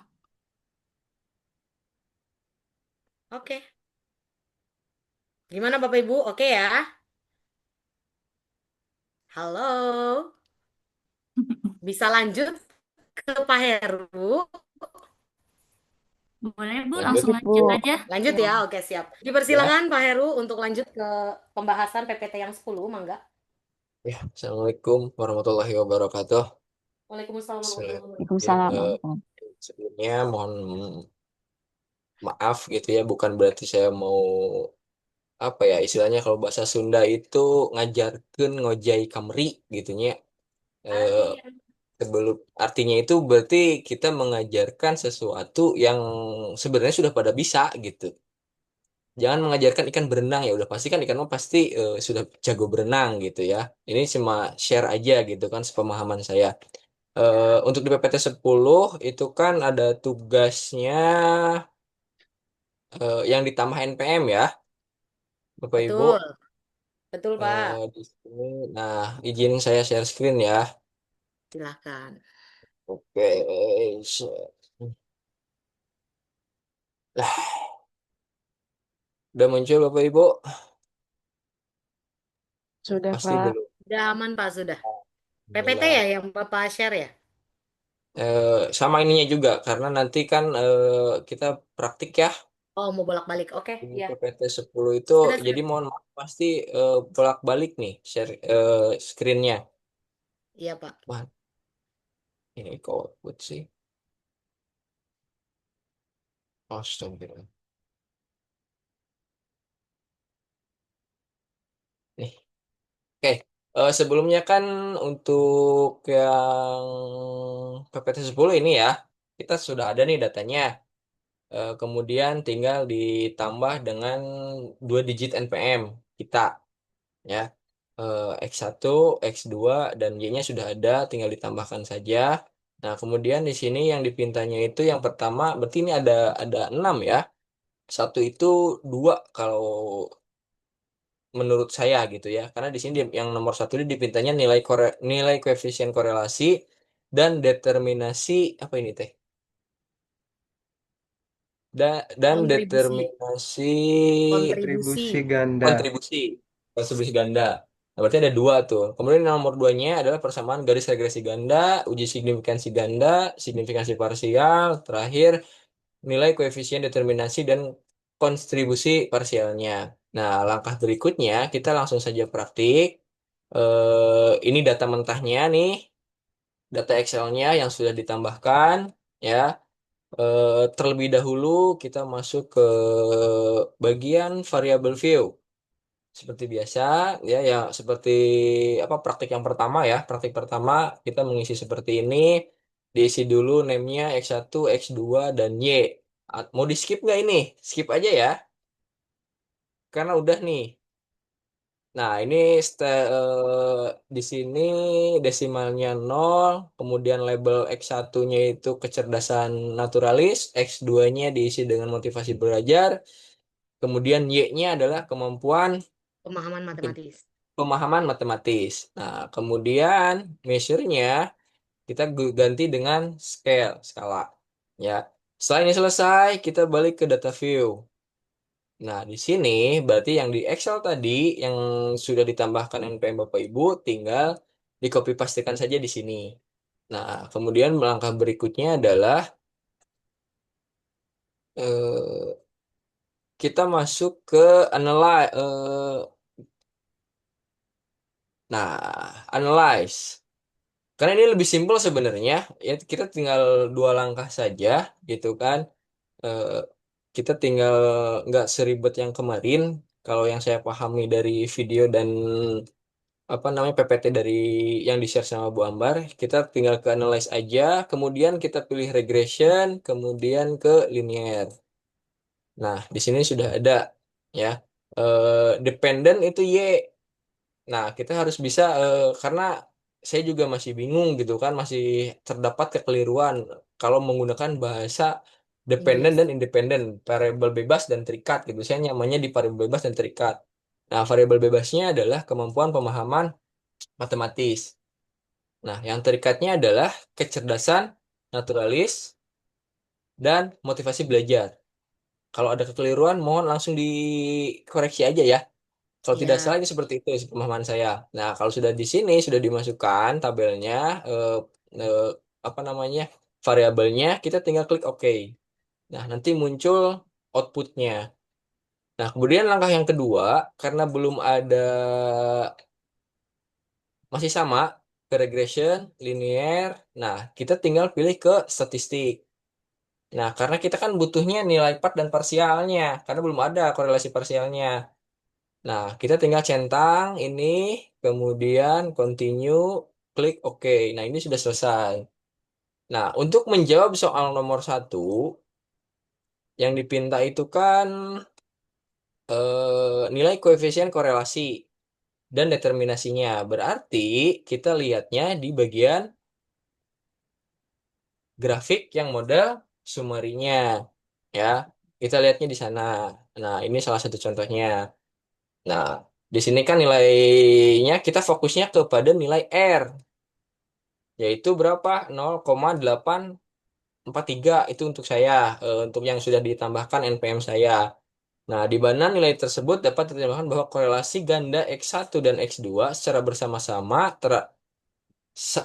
Oke. Gimana Bapak Ibu? Oke ya? Halo. Bisa lanjut ke Pak Heru? Boleh, Bu, Lanjut. langsung lanjut Bu. aja. Lanjut Ya. ya. Oke, siap. Ya. Dipersilakan Pak Heru untuk lanjut ke pembahasan PPT yang 10, Mangga. Ya, Assalamualaikum warahmatullahi wabarakatuh. Waalaikumsalam warahmatullahi wabarakatuh. Waalaikumsalam. Eh, Sebelumnya mohon maaf gitu ya, bukan berarti saya mau apa ya istilahnya kalau bahasa Sunda itu ngajarkeun ngojai kamri gitunya. Eh, Artinya. Sebelum artinya itu berarti kita mengajarkan sesuatu yang sebenarnya sudah pada bisa gitu. Jangan mengajarkan ikan berenang ya udah pasti kan ikan mah pasti sudah jago berenang gitu ya. Ini cuma share aja gitu kan sepemahaman saya. Untuk di PPT 10 itu kan ada tugasnya yang ditambah NPM ya, Bapak Ibu. Betul. Betul, Pak. Di sini. Nah, izin saya share screen ya. Silahkan. Oke. Lah, udah muncul Bapak Ibu? Sudah, Pasti Pak. belum. Udah aman, Pak, sudah. PPT Alhamdulillah. ya yang Bapak share ya? Sama ininya juga karena nanti kan kita praktik ya. Oh, mau bolak-balik. Oke, Ini ya. PPT 10 itu Sudah. jadi mohon maaf pasti bolak-balik nih share screen-nya. Iya, Pak. Wah, ini kok output sih. Astagfirullah. Nih. Oke, sebelumnya kan untuk yang PPT 10 ini ya, kita sudah ada nih datanya. Kemudian tinggal ditambah dengan 2 digit NPM kita ya. X1, X2 dan Y-nya sudah ada, tinggal ditambahkan saja. Nah, kemudian di sini yang dipintanya itu yang pertama, berarti ini ada 6 ya. Satu itu 2 kalau menurut saya gitu ya. Karena di sini yang nomor satu ini dipintanya nilai koefisien korelasi dan determinasi apa ini teh? Dan Kontribusi. determinasi Kontribusi. Kontribusi ganda. kontribusi kontribusi ganda. Nah, berarti ada 2 tuh. Kemudian yang nomor 2-nya adalah persamaan garis regresi ganda, uji signifikansi ganda, signifikansi parsial, terakhir nilai koefisien determinasi dan kontribusi parsialnya. Nah, langkah berikutnya kita langsung saja praktik. Ini data mentahnya nih, data Excel-nya yang sudah ditambahkan ya. Terlebih dahulu kita masuk ke bagian variable view. Seperti biasa ya, ya seperti apa praktik yang pertama ya. Praktik pertama kita mengisi seperti ini. Diisi dulu name-nya X1, X2 dan Y. Mau di skip nggak ini? Skip aja ya. Karena udah nih. Nah, ini di sini desimalnya 0, kemudian label X1-nya itu kecerdasan naturalis, X2-nya diisi dengan motivasi belajar, kemudian Y-nya adalah kemampuan Pemahaman matematis. pemahaman matematis. Nah, kemudian measure-nya kita ganti dengan skala. Ya. Setelah ini selesai, kita balik ke data view. Nah, di sini berarti yang di Excel tadi yang sudah ditambahkan NPM Bapak Ibu tinggal di copy pastekan saja di sini. Nah, kemudian langkah berikutnya adalah eh, kita masuk ke analyze. Analyze. Karena ini lebih simpel sebenarnya. Ya, kita tinggal 2 langkah saja, gitu kan. Eh, kita tinggal nggak seribet yang kemarin. Kalau yang saya pahami dari video dan apa namanya PPT dari yang di-share sama Bu Ambar, kita tinggal ke analyze aja, kemudian kita pilih regression, kemudian ke linear. Nah, di sini sudah ada ya. Dependent itu Y. Nah, kita harus bisa karena saya juga masih bingung gitu kan, masih terdapat kekeliruan kalau menggunakan bahasa dependent Inggris. dan independent, variabel bebas dan terikat gitu. Saya nyamannya di variabel bebas dan terikat. Nah, variabel bebasnya adalah kemampuan pemahaman matematis. Nah, yang terikatnya adalah kecerdasan naturalis dan motivasi belajar. Kalau ada kekeliruan, mohon langsung dikoreksi aja ya. Kalau tidak Ya. salah ini seperti itu pemahaman saya. Nah, kalau sudah di sini sudah dimasukkan tabelnya, eh, eh, apa namanya variabelnya, kita tinggal klik OK. Nah, nanti muncul outputnya. Nah, kemudian langkah yang kedua, karena belum ada masih sama ke regression, linear. Nah, kita tinggal pilih ke statistik. Nah, karena kita kan butuhnya nilai part dan parsialnya, karena belum ada korelasi parsialnya. Nah, kita tinggal centang ini, kemudian continue, klik OK. Nah, ini sudah selesai. Nah, untuk menjawab soal nomor 1, yang dipinta itu kan nilai koefisien korelasi dan determinasinya. Berarti kita lihatnya di bagian grafik yang model summary-nya. Ya, kita lihatnya di sana. Nah, ini salah satu contohnya. Nah, di sini kan nilainya kita fokusnya kepada nilai R, yaitu berapa? 0,843 itu untuk saya, untuk yang sudah ditambahkan NPM saya. Nah, di mana nilai tersebut dapat diterjemahkan bahwa korelasi ganda X1 dan X2 secara bersama-sama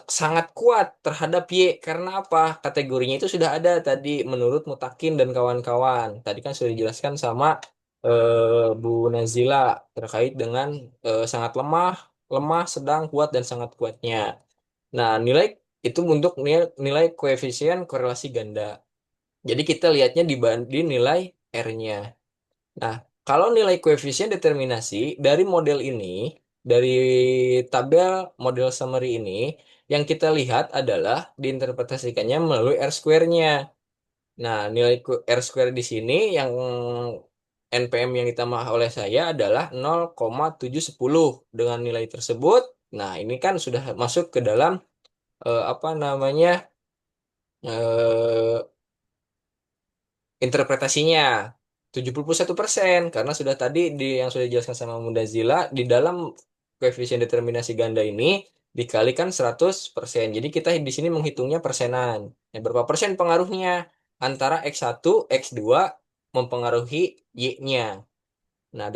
sangat kuat terhadap Y. Karena apa? Kategorinya itu sudah ada tadi menurut Mutakin dan kawan-kawan. Tadi kan sudah dijelaskan sama Bu Nazila terkait dengan sangat lemah, lemah, sedang, kuat, dan sangat kuatnya. Nah, nilai itu untuk nilai koefisien korelasi ganda. Jadi kita lihatnya dibanding nilai R-nya. Nah, kalau nilai koefisien determinasi dari model ini, dari tabel model summary ini, yang kita lihat adalah diinterpretasikannya melalui R square-nya. Nah, nilai R square di sini yang NPM yang ditambah oleh saya adalah 0,710. Dengan nilai tersebut, nah ini kan sudah masuk ke dalam apa namanya eh, interpretasinya 71% karena sudah tadi yang sudah dijelaskan sama Mundazila di dalam koefisien determinasi ganda ini dikalikan 100%. Jadi kita di sini menghitungnya persenan. Ya, berapa persen pengaruhnya antara X1, X2 mempengaruhi Y-nya. Nah,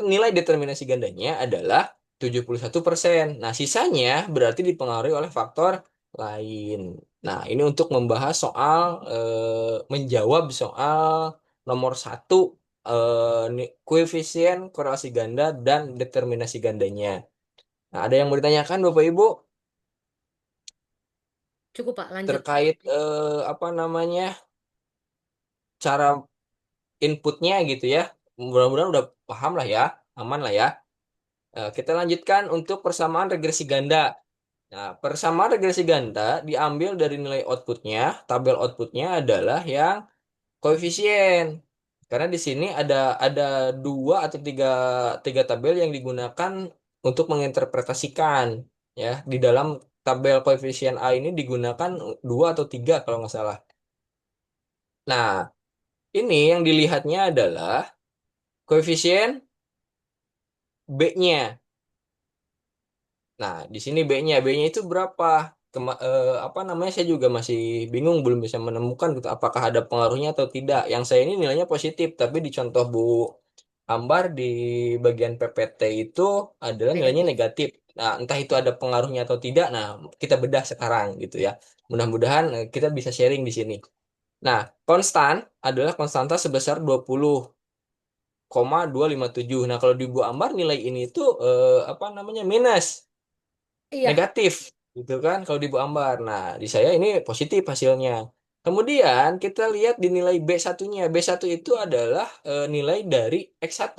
nilai determinasi gandanya adalah 71%. Nah, sisanya berarti dipengaruhi oleh faktor lain. Nah, ini untuk membahas soal menjawab soal nomor satu koefisien korelasi ganda dan determinasi gandanya. Nah, ada yang mau ditanyakan Bapak Ibu Cukup Pak, lanjut. terkait apa namanya cara inputnya gitu ya? Mudah-mudahan udah paham lah ya, aman lah ya. Kita lanjutkan untuk persamaan regresi ganda. Nah, persamaan regresi ganda diambil dari nilai outputnya. Tabel outputnya adalah yang koefisien. Karena di sini ada dua atau tiga tabel yang digunakan untuk menginterpretasikan. Ya, di dalam tabel koefisien A ini digunakan dua atau tiga kalau nggak salah. Nah, ini yang dilihatnya adalah koefisien B-nya. Nah, di sini B-nya. B-nya itu berapa? Apa namanya? Saya juga masih bingung, belum bisa menemukan gitu, apakah ada pengaruhnya atau tidak. Yang saya ini nilainya positif, tapi di contoh Bu Ambar di bagian PPT itu adalah nilainya Negatif. negatif. Nah, entah itu ada pengaruhnya atau tidak. Nah, kita bedah sekarang gitu ya. Mudah-mudahan kita bisa sharing di sini. Nah, konstan adalah konstanta sebesar 20,257. Nah, kalau di Bu Ambar nilai ini tuh apa namanya? Minus. Iya, Negatif gitu kan kalau di Bu Ambar. Nah, di saya ini positif hasilnya. Kemudian kita lihat di nilai B1-nya. B1 itu adalah nilai dari X1.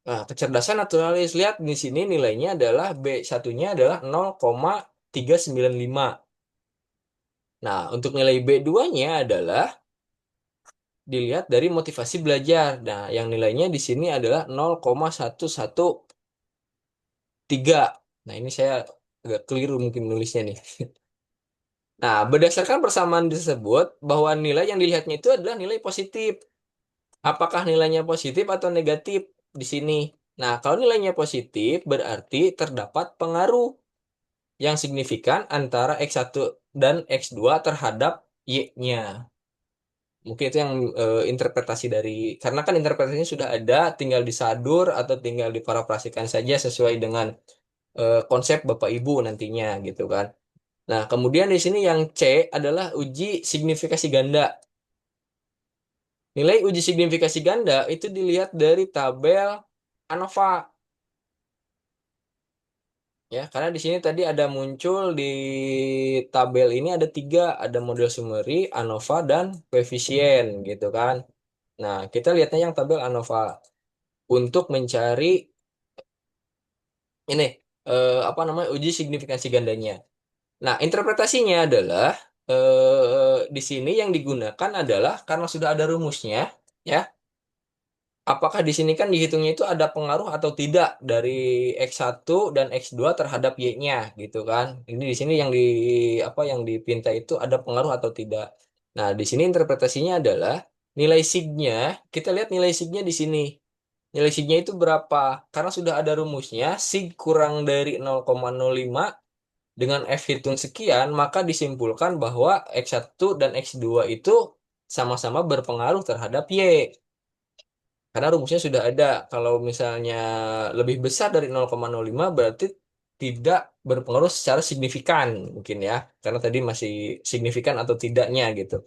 Nah, kecerdasan naturalis lihat di sini nilainya adalah B1-nya adalah 0,395. Nah, untuk nilai B2-nya adalah dilihat dari motivasi belajar. Nah, yang nilainya di sini adalah 0,113. Nah, ini saya agak keliru mungkin nulisnya nih. Nah, berdasarkan persamaan tersebut, bahwa nilai yang dilihatnya itu adalah nilai positif. Apakah nilainya positif atau negatif di sini? Nah, kalau nilainya positif, berarti terdapat pengaruh yang signifikan antara X1 dan X2 terhadap Y-nya. Mungkin itu yang interpretasi dari, karena kan interpretasinya sudah ada, tinggal disadur atau tinggal diparafrasikan saja sesuai dengan konsep Bapak Ibu nantinya gitu kan. Nah, kemudian di sini yang C adalah uji signifikasi ganda. Nilai uji signifikasi ganda itu dilihat dari tabel ANOVA. Ya, karena di sini tadi ada muncul di tabel ini ada tiga, ada model summary, ANOVA, dan koefisien gitu kan. Nah, kita lihatnya yang tabel ANOVA untuk mencari ini apa namanya uji signifikasi gandanya. Nah, interpretasinya adalah di sini yang digunakan adalah karena sudah ada rumusnya, ya. Apakah di sini kan dihitungnya itu ada pengaruh atau tidak dari X1 dan X2 terhadap Y-nya gitu kan. Ini di sini yang apa yang dipinta itu ada pengaruh atau tidak. Nah, di sini interpretasinya adalah nilai sig-nya, kita lihat nilai sig-nya di sini. Nilai sig-nya itu berapa? Karena sudah ada rumusnya, sig kurang dari 0,05 dengan F hitung sekian, maka disimpulkan bahwa X1 dan X2 itu sama-sama berpengaruh terhadap Y. Karena rumusnya sudah ada. Kalau misalnya lebih besar dari 0,05 berarti tidak berpengaruh secara signifikan mungkin ya, karena tadi masih signifikan atau tidaknya gitu.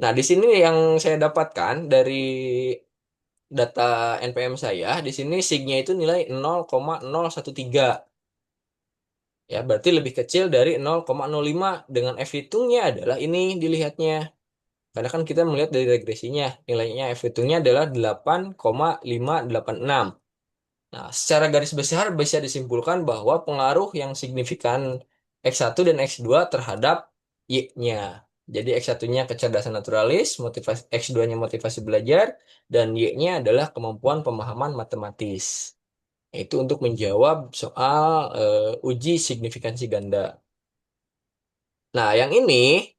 Nah, di sini yang saya dapatkan dari data NPM saya, di sini signya itu nilai 0,013. Ya, berarti lebih kecil dari 0,05 dengan F hitungnya adalah ini dilihatnya. Karena kan kita melihat dari regresinya, nilainya F hitungnya adalah 8,586. Nah, secara garis besar bisa disimpulkan bahwa pengaruh yang signifikan X1 dan X2 terhadap Y-nya. Jadi X1-nya kecerdasan naturalis, motivasi X2-nya motivasi belajar, dan Y-nya adalah kemampuan pemahaman matematis. Itu untuk menjawab soal uji signifikansi ganda. Nah, yang ini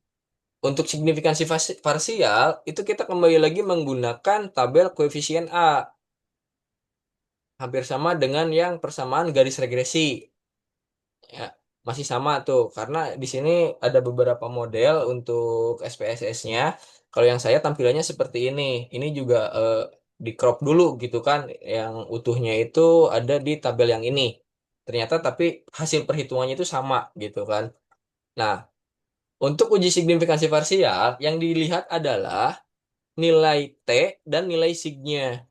untuk signifikansi parsial itu kita kembali lagi menggunakan tabel koefisien A. Hampir sama dengan yang persamaan garis regresi. Ya, masih sama tuh karena di sini ada beberapa model untuk SPSS-nya. Kalau yang saya tampilannya seperti ini. Ini juga di crop dulu gitu kan. Yang utuhnya itu ada di tabel yang ini. Ternyata tapi hasil perhitungannya itu sama gitu kan. Nah, untuk uji signifikansi parsial yang dilihat adalah nilai T dan nilai signya.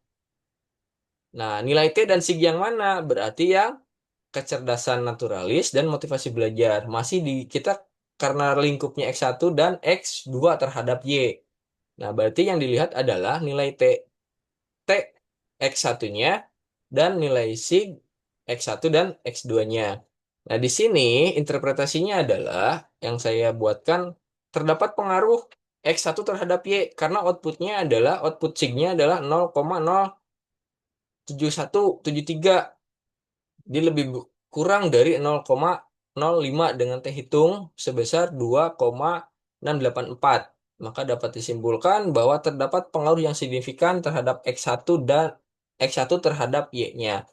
Nah, nilai T dan sig yang mana? Berarti yang kecerdasan naturalis dan motivasi belajar. Masih di kita karena lingkupnya X1 dan X2 terhadap Y. Nah, berarti yang dilihat adalah nilai T X1-nya dan nilai sig X1 dan X2-nya. Nah, di sini interpretasinya adalah yang saya buatkan terdapat pengaruh X1 terhadap Y karena outputnya adalah output signya adalah 0,07173. Dia lebih kurang dari 0,05 dengan T hitung sebesar 2,684. Maka dapat disimpulkan bahwa terdapat pengaruh yang signifikan terhadap X1 dan X1 terhadap Y-nya.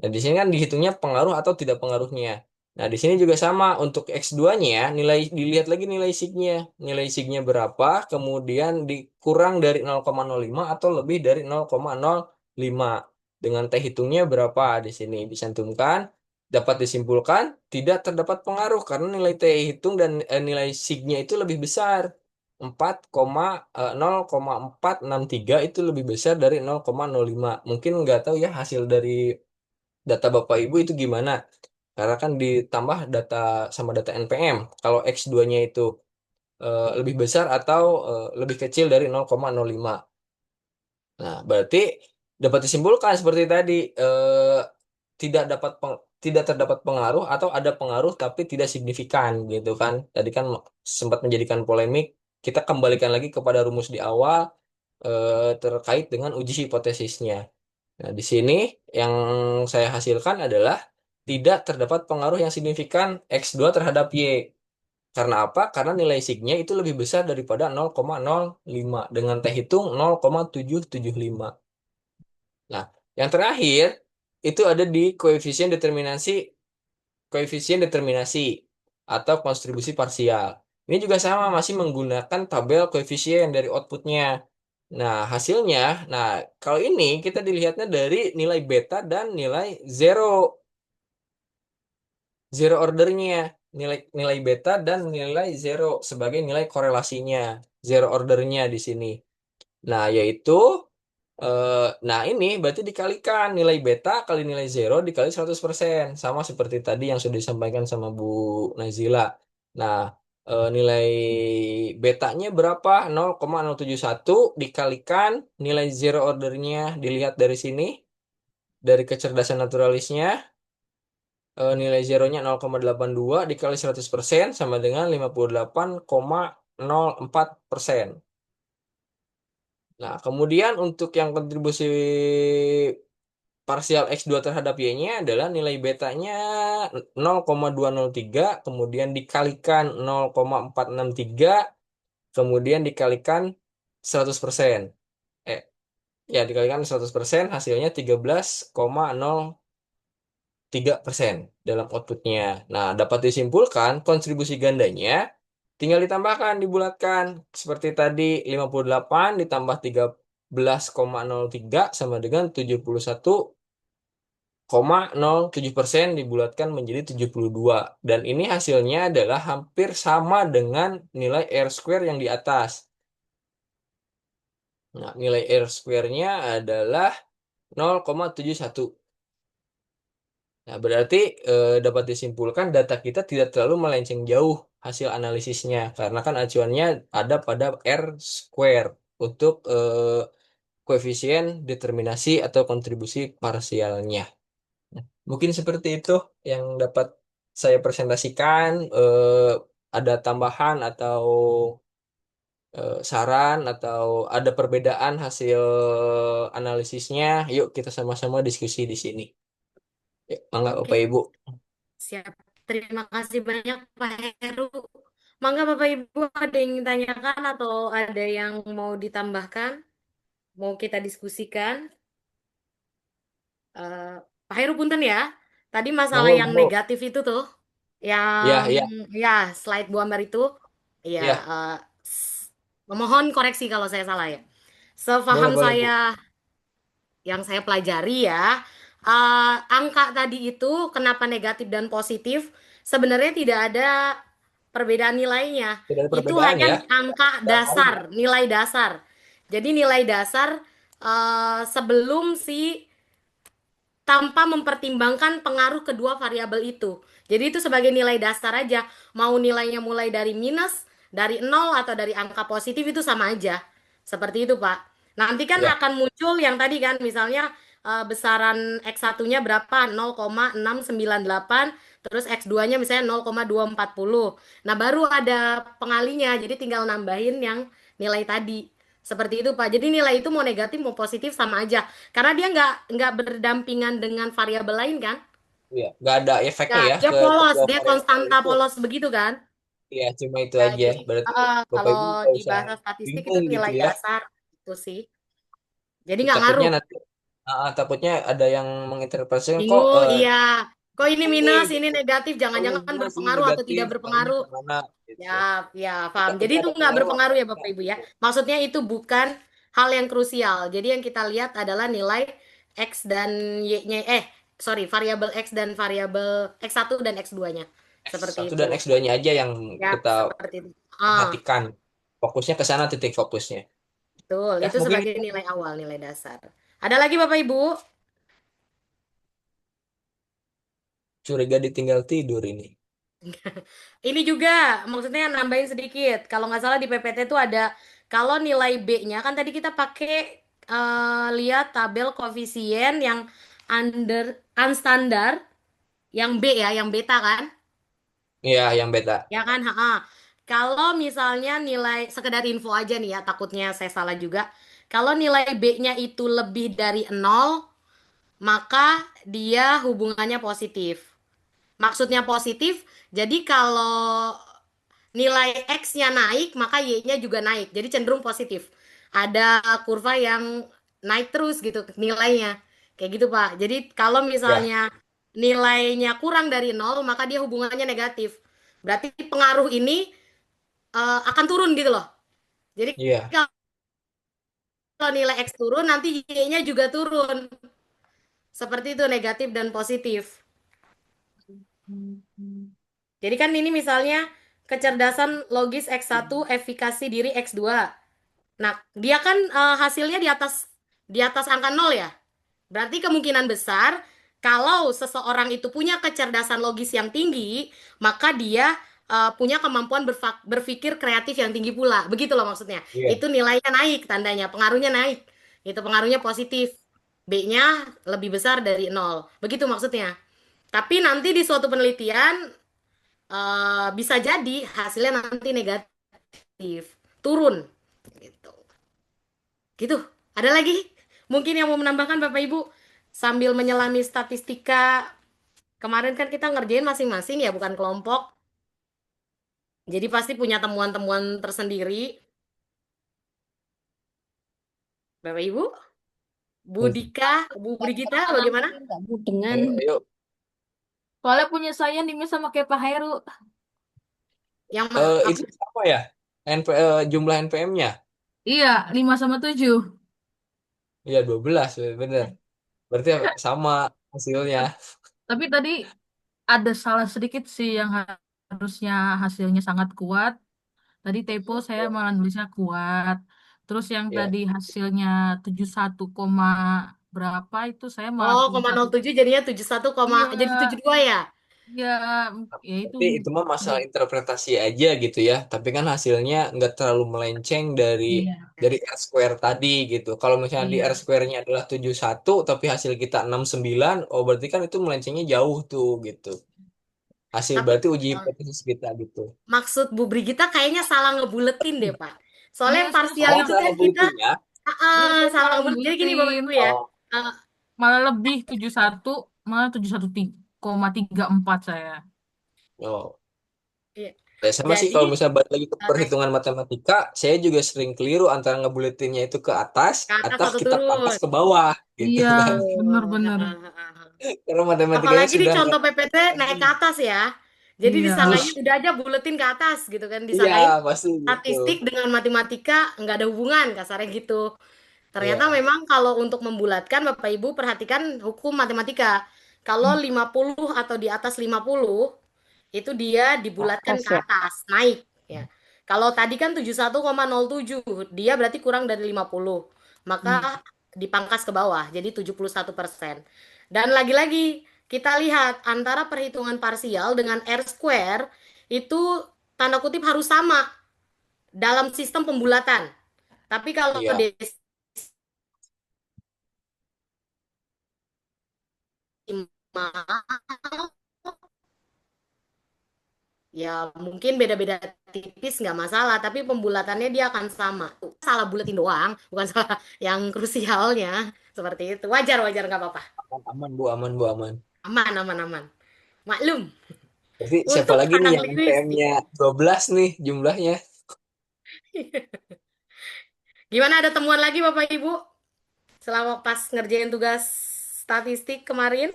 Nah, di sini kan dihitungnya pengaruh atau tidak pengaruhnya. Nah, di sini juga sama untuk X2-nya, nilai dilihat lagi nilai signya. Nilai signya berapa, kemudian dikurang dari 0,05 atau lebih dari 0,05. Dengan T hitungnya berapa di sini dicantumkan, dapat disimpulkan tidak terdapat pengaruh karena nilai T hitung dan nilai signya itu lebih besar. 0,463 itu lebih besar dari 0,05. Mungkin nggak tahu ya hasil dari data Bapak Ibu itu gimana? Karena kan ditambah data sama data NPM. Kalau X2-nya itu lebih besar atau lebih kecil dari 0,05. Nah, berarti dapat disimpulkan seperti tadi tidak dapat tidak terdapat pengaruh atau ada pengaruh tapi tidak signifikan gitu kan. Tadi kan sempat menjadikan polemik. Kita kembalikan lagi kepada rumus di awal terkait dengan uji hipotesisnya. Nah, di sini yang saya hasilkan adalah tidak terdapat pengaruh yang signifikan X2 terhadap Y. Karena apa? Karena nilai signya itu lebih besar daripada 0,05 dengan T hitung 0,775. Nah, yang terakhir itu ada di koefisien determinasi atau kontribusi parsial. Ini juga sama masih menggunakan tabel koefisien dari outputnya. Nah, hasilnya, nah kalau ini kita dilihatnya dari nilai beta dan nilai zero, zero ordernya, nilai nilai beta dan nilai zero sebagai nilai korelasinya, zero ordernya di sini. Nah, yaitu nah ini berarti dikalikan nilai beta kali nilai zero dikali 100%. Sama seperti tadi yang sudah disampaikan sama Bu Nazila. Nah, nilai betanya berapa? 0,071 dikalikan nilai zero ordernya dilihat dari sini. Dari kecerdasan naturalisnya, nilai zeronya 0,82 dikali 100% sama dengan 58,04%. Nah, kemudian untuk yang kontribusi parsial X2 terhadap Y-nya adalah nilai betanya 0,203, kemudian dikalikan 0,463, kemudian dikalikan 100%. Eh, ya dikalikan 100% hasilnya 13,03% dalam outputnya. Nah, dapat disimpulkan kontribusi gandanya tinggal ditambahkan, dibulatkan. Seperti tadi 58 ditambah 13,03 sama dengan 71,03. 0,07% dibulatkan menjadi 72. Dan ini hasilnya adalah hampir sama dengan nilai R square yang di atas. Nah, nilai R square-nya adalah 0,71. Nah, berarti dapat disimpulkan data kita tidak terlalu melenceng jauh hasil analisisnya. Karena kan acuannya ada pada R square untuk koefisien determinasi atau kontribusi parsialnya. Mungkin seperti itu yang dapat saya presentasikan. Ada tambahan atau saran atau ada perbedaan hasil analisisnya, yuk kita sama-sama diskusi di sini. Yuk, mangga Bapak Oke, Ibu. siap. Terima kasih banyak Pak Heru. Mangga Bapak Ibu ada yang ingin tanyakan atau ada yang mau ditambahkan, mau kita diskusikan. Eh, Pak Heru punten ya. Tadi masalah Monggo, yang monggo. negatif itu tuh, yang Ya, ya, ya slide Bu Ambar itu, ya ya. memohon koreksi kalau saya salah ya. Boleh, Sefaham boleh, Bu. saya yang saya pelajari ya, angka tadi itu kenapa negatif dan positif sebenarnya tidak ada perbedaan nilainya. Tidak ada Itu perbedaan ya. hanya angka Nggak ngaruh ya. dasar, nilai dasar. Jadi nilai dasar sebelum si tanpa mempertimbangkan pengaruh kedua variabel itu. Jadi itu sebagai nilai dasar aja. Mau nilainya mulai dari minus, dari nol atau dari angka positif itu sama aja. Seperti itu, Pak. Nanti kan Ya, akan muncul yang tadi kan, misalnya besaran X1-nya berapa? 0,698, terus X2-nya misalnya 0,240. Nah, baru ada pengalinya, jadi tinggal nambahin yang nilai tadi. Seperti itu, Pak. Jadi nilai itu mau negatif mau positif sama aja. Karena dia nggak berdampingan dengan variabel lain kan? ya. Nggak ada efeknya Ya, ya dia ke polos, kedua dia variabel konstanta itu. polos begitu kan? Ya, cuma itu Ya, aja. jadi Berarti Bapak kalau Ibu nggak di usah bahasa statistik itu bingung gitu nilai ya. dasar itu sih. Jadi nggak Takutnya ngaruh. nanti, takutnya ada yang menginterpretasikan kok Bingung, iya. Kok ini ini minus, ini gitu. negatif, Oh ini jangan-jangan minus, ini berpengaruh atau negatif, tidak arahnya berpengaruh. kemana Ya, gitu. ya, paham. Jadi Takutnya itu ada nggak pengaruh berpengaruh ya apanya Bapak Ibu ya. gitu. Maksudnya itu bukan hal yang krusial. Jadi yang kita lihat adalah nilai X dan Y-nya, sorry, variabel X dan variabel X1 dan X2-nya. Seperti X1 itu. dan X2-nya aja yang Ya, kita seperti itu. perhatikan. Fokusnya ke sana titik fokusnya. Betul. Ya, Itu mungkin sebagai nilai awal, nilai dasar. Ada lagi Bapak Ibu? curiga ditinggal tidur ini. Ini juga maksudnya nambahin sedikit. Kalau nggak salah di PPT itu ada kalau nilai B-nya kan tadi kita pakai lihat tabel koefisien yang unstandard, yang B ya, yang beta kan? Iya, yang beta. Ya kan? Ha. Kalau misalnya nilai sekedar info aja nih ya, takutnya saya salah juga. Kalau nilai B-nya itu lebih dari nol, maka dia hubungannya positif. Maksudnya positif, jadi kalau nilai X-nya naik, maka Y-nya juga naik. Jadi cenderung positif. Ada kurva yang naik terus gitu nilainya. Kayak gitu, Pak. Jadi kalau Ya, misalnya nilainya kurang dari nol, maka dia hubungannya negatif. Berarti pengaruh ini akan turun gitu loh. Jadi iya. kalau nilai X turun, nanti Y-nya juga turun. Seperti itu negatif dan positif. Jadi kan ini misalnya kecerdasan logis X1, efikasi diri X2. Nah, dia kan hasilnya di atas angka nol ya. Berarti kemungkinan besar kalau seseorang itu punya kecerdasan logis yang tinggi, maka dia punya kemampuan berpikir kreatif yang tinggi pula. Begitu loh maksudnya. Iya. Itu nilainya naik tandanya, pengaruhnya naik. Itu pengaruhnya positif. B-nya lebih besar dari nol. Begitu maksudnya. Tapi nanti di suatu penelitian bisa jadi hasilnya nanti negatif, turun gitu. Gitu. Ada lagi? Mungkin yang mau menambahkan Bapak Ibu sambil menyelami statistika. Kemarin kan kita ngerjain masing-masing ya, bukan kelompok. Jadi pasti punya temuan-temuan tersendiri. Bapak Ibu, Bu Hmm. Dika, Bu Brigita, Aku bagaimana? nggak mau dengan. Ayo. Soalnya punya saya nih sama kayak Pak Heru. Yang Itu apa ya? Jumlah NPM-nya? Iya, 5/7. Iya, 12, bener. Berarti sama. hasilnya. Tapi tadi ada salah sedikit sih yang harusnya hasilnya sangat kuat. Tadi typo saya malah nulisnya kuat. Terus yang Ya. tadi hasilnya 71, berapa itu saya malah Oh, tulis satu. 0,07 jadinya 71, Iya, jadi 72 ya? iya, ya itu. Tapi itu mah masalah Baik. interpretasi aja gitu ya. Tapi kan hasilnya nggak terlalu melenceng Iya, dari R square tadi gitu. Kalau misalnya di R iya, square-nya adalah 71 tapi hasil kita 69, oh berarti kan itu melencengnya jauh tuh gitu. Hasil Tapi berarti uji eh, hipotesis kita gitu. maksud Bu Brigita kayaknya salah ngebuletin deh, Pak. Soalnya iya yang saya parsial Oh, salah. itu salah kan kita ngebulletin ya? Iya saya salah salah ngebulet. Jadi gini Bapak ngebuletin. Ibu ya. Oh, Eh, Malah lebih 71, malah 71,34 saya. oh. iya. Ya, sama sih Jadi kalau misalnya balik lagi ke eh, perhitungan matematika, saya juga sering keliru antara ngebuletinnya itu ke atas ke atas atau atau kita pangkas turun. ke bawah gitu Iya, kan. Betul. benar-benar. Karena matematikanya Apalagi di sudah nggak contoh PPT naik ke atas ya. Jadi Iya, disangkanya harus. udah aja buletin ke atas gitu kan. Iya, Disangkain pasti gitu. statistik dengan matematika nggak ada hubungan kasarnya gitu. Ternyata Iya, memang kalau untuk membulatkan Bapak Ibu perhatikan hukum matematika. Kalau 50 atau di atas 50 itu dia dibulatkan Atas ke ya. atas, naik ya. Kalau tadi kan 71,07, dia berarti kurang dari 50. iya. Maka dipangkas ke bawah jadi 71%. Dan lagi-lagi kita lihat antara perhitungan parsial dengan R square itu tanda kutip harus sama dalam sistem pembulatan. Tapi kalau iya. desimal ya mungkin beda-beda tipis nggak masalah, tapi pembulatannya dia akan sama. Tuh, salah buletin doang, bukan salah yang krusialnya. Seperti itu. Wajar, wajar nggak apa-apa. Aman, aman Bu, aman Bu, aman. Aman, aman, aman. Maklum. Berarti siapa Untuk lagi nih anak yang linguistik. PM-nya 12 nih jumlahnya? Gimana ada temuan lagi Bapak Ibu selama pas ngerjain tugas statistik kemarin?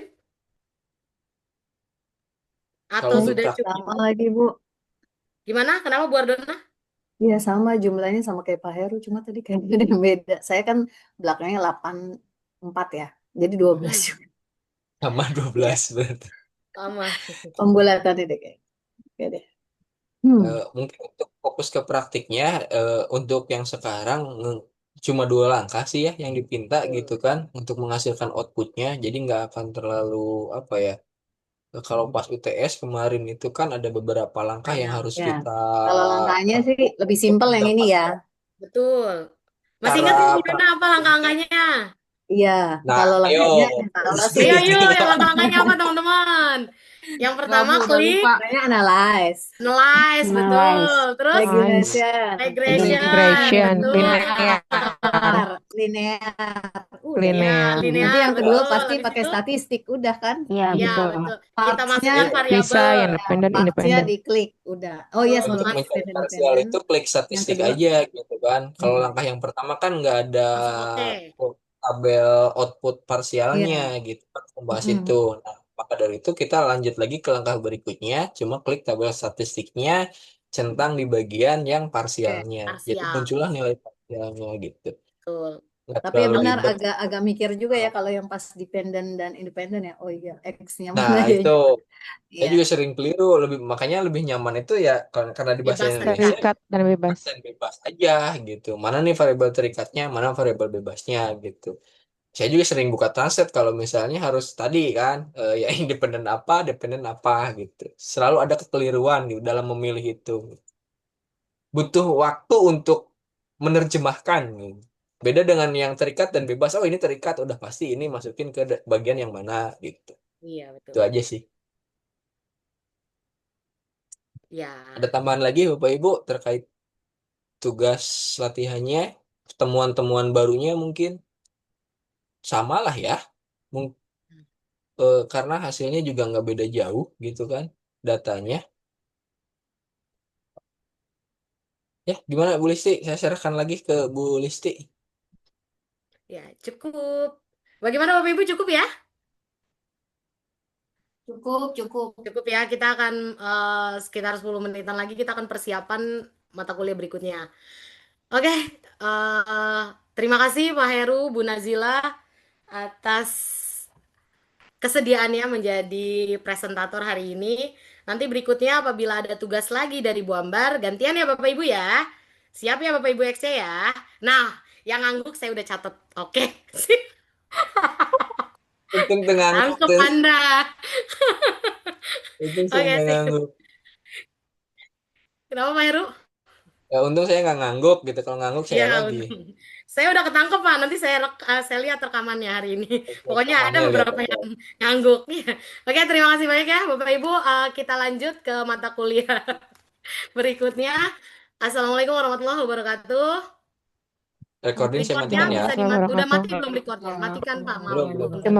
Atau Kalau Hmm, untuk sudah praktik, cukup? sama lagi, Bu. Gimana? Kenapa Bu Ardona? Iya, sama jumlahnya sama kayak Pak Heru, cuma tadi kayaknya ada yang beda. Saya kan belakangnya 84 ya, jadi 12 Mm-mm. juga. sama Ya, 12 berarti. Sama. pembulatan itu kayak. Oke deh. Hmm. Mungkin untuk fokus ke praktiknya, untuk yang sekarang cuma 2 langkah sih ya yang dipinta gitu kan untuk menghasilkan outputnya. Jadi nggak akan terlalu apa ya. Kalau pas UTS kemarin itu kan ada beberapa langkah yang Banyak. harus Ya, kita kalau langkahnya sih tempuh lebih untuk simpel yang ini ya. mendapatkan Betul. Masih ingat Bu cara Ardona apa praktiknya. langkah-langkahnya? Iya, Nah, kalau ayo langkahnya evaluasi. Ayo, gitu yuk, ya. yang langkah-langkahnya apa, teman-teman? Yang Nggak, pertama, Bu, udah klik, lupa. Langkahnya analyze, analyze, Nice, betul. Terus, nice. regression, regression, Integration, betul. linear, linear. Udah ya. Ya, linear. Nanti linear, yang kedua betul. pasti Habis pakai itu, statistik, udah kan? Iya, ya, betul. betul. Kita Partsnya masukkan Iya. Bisa variabel. yang ya, dependent, partsnya independent. diklik, udah. Oh Betul. iya, Untuk sebelum Mas, mencari independen, parsial independen. itu klik Yang statistik kedua, aja gitu kan. Kalau hmm, langkah yang pertama kan nggak ada langsung oke. tabel output iya, parsialnya gitu kan membahas itu. mm-mm, Nah, maka dari itu kita lanjut lagi ke langkah berikutnya, cuma klik tabel statistiknya, centang di bagian yang Oke, parsialnya. Jadi parsial. muncullah nilai parsialnya gitu. Betul. Nggak tapi ya terlalu benar ribet. agak mikir juga ya kalau yang pas dependent dan independen ya. Oh iya, X-nya Nah, mana ya? itu saya Iya, juga sering keliru, makanya lebih nyaman itu ya karena di bahasa Bebas Indonesia terikat. Terikat dan bebas. dan bebas aja gitu. Mana nih variabel terikatnya, mana variabel bebasnya gitu. Saya juga sering buka translate kalau misalnya harus tadi kan ya independen apa, dependen apa gitu. Selalu ada kekeliruan gitu dalam memilih itu. Butuh waktu untuk menerjemahkan gitu. Beda dengan yang terikat dan bebas. Oh, ini terikat udah pasti ini masukin ke bagian yang mana gitu. Iya, Itu betul. aja sih. Ya, Ada tambahan lagi Bapak Ibu terkait tugas latihannya, temuan-temuan barunya mungkin sama lah ya. Mung- karena hasilnya juga nggak beda jauh gitu kan datanya. Ya, gimana Bu Listi? Saya serahkan lagi ke Bu Listi. ya, cukup. Bagaimana Bapak Ibu, cukup ya? cukup, cukup. Cukup ya, kita akan sekitar 10 menitan lagi kita akan persiapan mata kuliah berikutnya. Oke, terima kasih Pak Heru, Bu Nazila atas kesediaannya menjadi presentator hari ini. Nanti berikutnya apabila ada tugas lagi dari Bu Ambar, gantian ya Bapak Ibu ya. Siap ya Bapak Ibu XC ya. Nah, yang ngangguk saya udah catat. Oke. Untung tengah Tangkep tuh. Anda. Untung saya Oke, nggak sih. ngangguk. Kenapa Pak Heru? Ya untung saya nggak ngangguk gitu. Kalau ngangguk saya Ya, lagi. saya udah ketangkep Pak. Nanti saya lihat rekamannya hari ini. Pokoknya ada Rekamannya lihat beberapa aja. yang ngangguk. Oke, terima kasih banyak ya Bapak Ibu. Kita lanjut ke mata kuliah berikutnya. Assalamualaikum warahmatullahi wabarakatuh. Recording saya Recordnya matikan ya. bisa udah mati belum recordnya? Matikan Pak, maaf. Belum. Bentar.